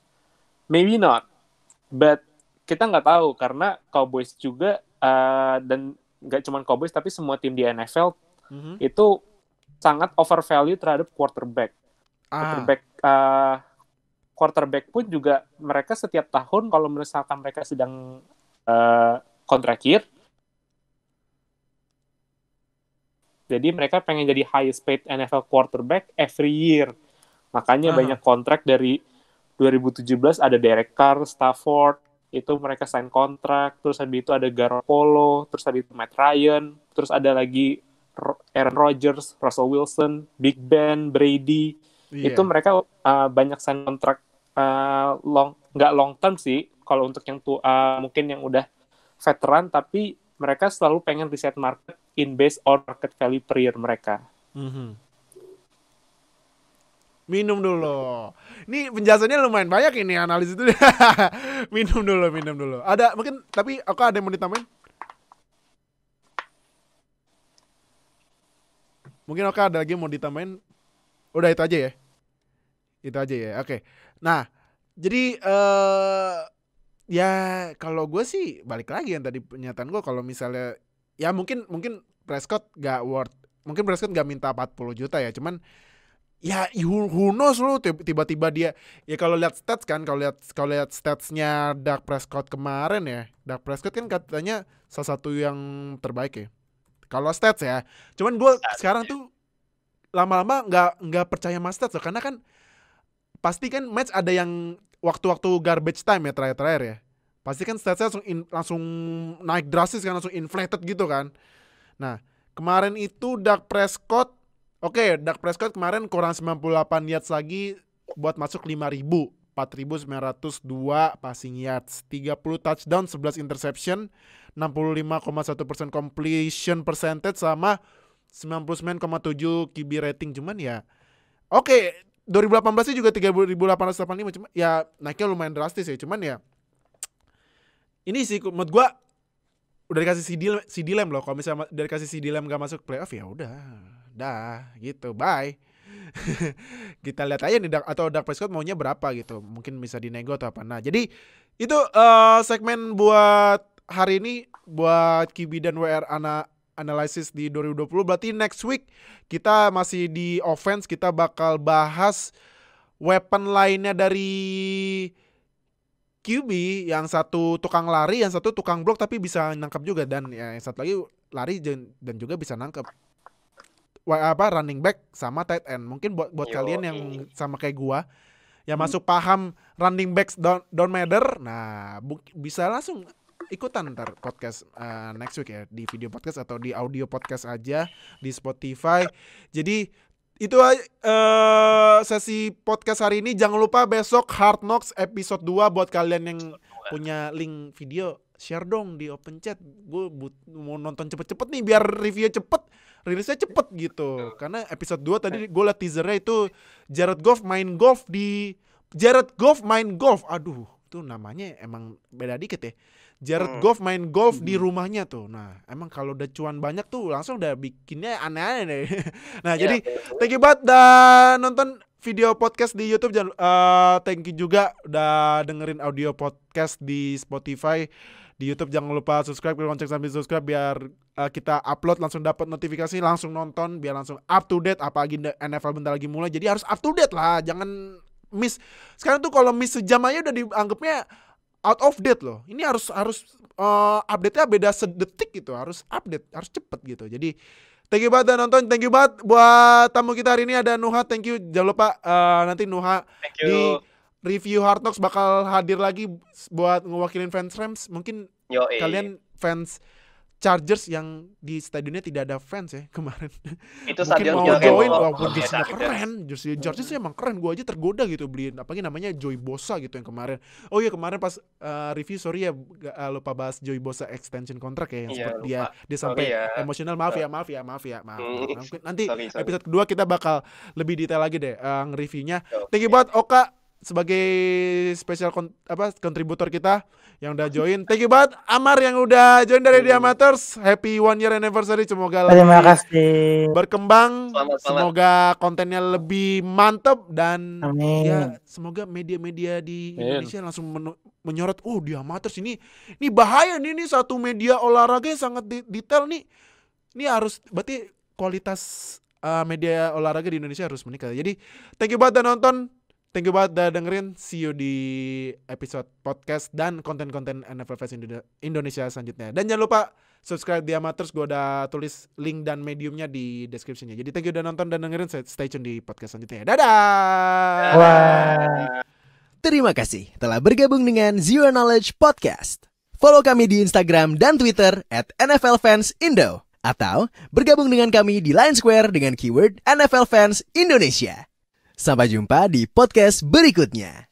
Maybe not. But kita nggak tahu karena Cowboys juga dan nggak cuma Cowboys tapi semua tim di NFL itu sangat overvalue terhadap quarterback. Quarterback pun juga mereka setiap tahun kalau misalkan mereka sedang kontrak year, jadi mereka pengen jadi highest paid NFL quarterback every year. Makanya banyak kontrak dari 2017 ada Derek Carr, Stafford, itu mereka sign kontrak. Terus habis itu ada Garoppolo, terus habis itu Matt Ryan, terus ada lagi Aaron Rodgers, Russell Wilson, Big Ben, Brady. Itu mereka banyak sign kontrak nggak long term sih kalau untuk yang mungkin yang udah veteran, tapi mereka selalu pengen reset market in base on market value per year mereka. Minum dulu. Ini penjelasannya lumayan banyak ini analis itu. minum dulu. Ada mungkin tapi ada yang mau ditambahin? Mungkin ada lagi mau ditambahin? Udah itu aja ya. Oke. Nah, jadi ya kalau gue sih balik lagi yang tadi pernyataan gue, kalau misalnya ya mungkin Prescott gak worth, mungkin Prescott gak minta 40 juta ya, cuman ya who knows lu tiba-tiba dia ya kalau lihat stats kan, kalau lihat statsnya Dak Prescott kemarin ya, Dak Prescott kan katanya salah satu yang terbaik ya kalau stats ya, cuman gue sekarang tuh lama-lama nggak percaya sama stats loh, karena kan pasti kan match ada yang waktu-waktu garbage time ya terakhir ya, pasti kan statsnya langsung naik drastis kan, langsung inflated gitu kan. Nah kemarin itu Dak Prescott kemarin kurang 98 yards lagi buat masuk 5.000, 4.902 passing yards, 30 touchdown, 11 interception, 65,1% completion percentage sama 99,7 QB rating. Cuman ya 2018 juga 3.885, cuma ya naiknya lumayan drastis ya. Cuman ya ini sih menurut gua udah dikasih CD Lamb loh. Kalau misalnya dari kasih CD Lamb gak masuk playoff ya udah gitu, bye. Kita lihat aja nih atau Dak Prescott maunya berapa gitu, mungkin bisa dinego atau apa. Nah jadi itu segmen buat hari ini buat QB dan WR analysis di 2020. Berarti next week kita masih di offense, kita bakal bahas weapon lainnya dari QB, yang satu tukang lari, yang satu tukang blok tapi bisa nangkap juga, dan ya yang satu lagi lari dan juga bisa nangkap. Running back sama tight end. Mungkin buat kalian yang sama kayak gua yang masuk paham running backs don't matter, nah bisa langsung ikutan ntar podcast next week ya, di video podcast atau di audio podcast aja di Spotify. Jadi itu sesi podcast hari ini. Jangan lupa besok Hard Knocks episode 2. Buat kalian yang punya link video, share dong di open chat. Gue mau nonton cepet-cepet nih biar review cepet. rilisnya cepet gitu. Karena episode 2 tadi gue liat teasernya itu Jared Goff main golf. Aduh, itu namanya emang beda dikit ya. Jared Goff main golf di rumahnya tuh. Nah, emang kalau udah cuan banyak tuh langsung udah bikinnya aneh-aneh deh. Nah, jadi thank you banget udah nonton video podcast di YouTube. Thank you juga udah dengerin audio podcast di Spotify. Di YouTube jangan lupa subscribe, lonceng sambil subscribe biar kita upload langsung dapat notifikasi, langsung nonton biar langsung up to date. Apalagi NFL bentar lagi mulai, jadi harus up to date lah, jangan miss. Sekarang tuh kalau miss sejam aja udah dianggapnya out of date loh. Ini harus update-nya beda sedetik gitu, harus update, harus cepet gitu. Jadi thank you banget udah nonton, thank you banget buat tamu kita hari ini ada Nuha, thank you. Jangan lupa nanti Nuha di review Hard Knocks bakal hadir lagi buat ngewakilin fans Rams. Mungkin kalian fans Chargers yang di stadionnya tidak ada fans ya kemarin. Itu mungkin stadion mau join, walaupun Chargers jersey keren. Jersey Chargers emang keren, gue aja tergoda gitu beliin. Apalagi namanya Joey Bosa gitu yang kemarin. Oh iya kemarin pas review, sorry ya lupa bahas Joey Bosa extension kontrak ya, yang sempat dia sampai emosional. Maaf ya. Mungkin nanti episode kedua kita bakal lebih detail lagi deh nge-reviewnya. Thank you banget Oka sebagai spesial kontributor kita yang udah join. Thank you banget Amar yang udah join dari The Amateurs. Happy 1 year anniversary. Semoga terima kasih berkembang. Semoga kontennya lebih mantep dan ya semoga media-media di Indonesia langsung menyorot. Oh, The Amateurs ini bahaya nih, ini satu media olahraga yang sangat detail nih. Ini harus berarti kualitas media olahraga di Indonesia harus meningkat. Jadi thank you banget udah nonton. Thank you banget udah dengerin. See you di episode podcast dan konten-konten NFL Fans Indonesia selanjutnya. Dan jangan lupa subscribe The Amateurs. Gue udah tulis link dan mediumnya di description-nya. Jadi thank you udah nonton dan dengerin. Stay tune di podcast selanjutnya. Dadah! Terima kasih telah bergabung dengan Zero Knowledge Podcast. Follow kami di Instagram dan Twitter @NFLFansIndo. Atau bergabung dengan kami di Line Square dengan keyword NFL Fans Indonesia. Sampai jumpa di podcast berikutnya.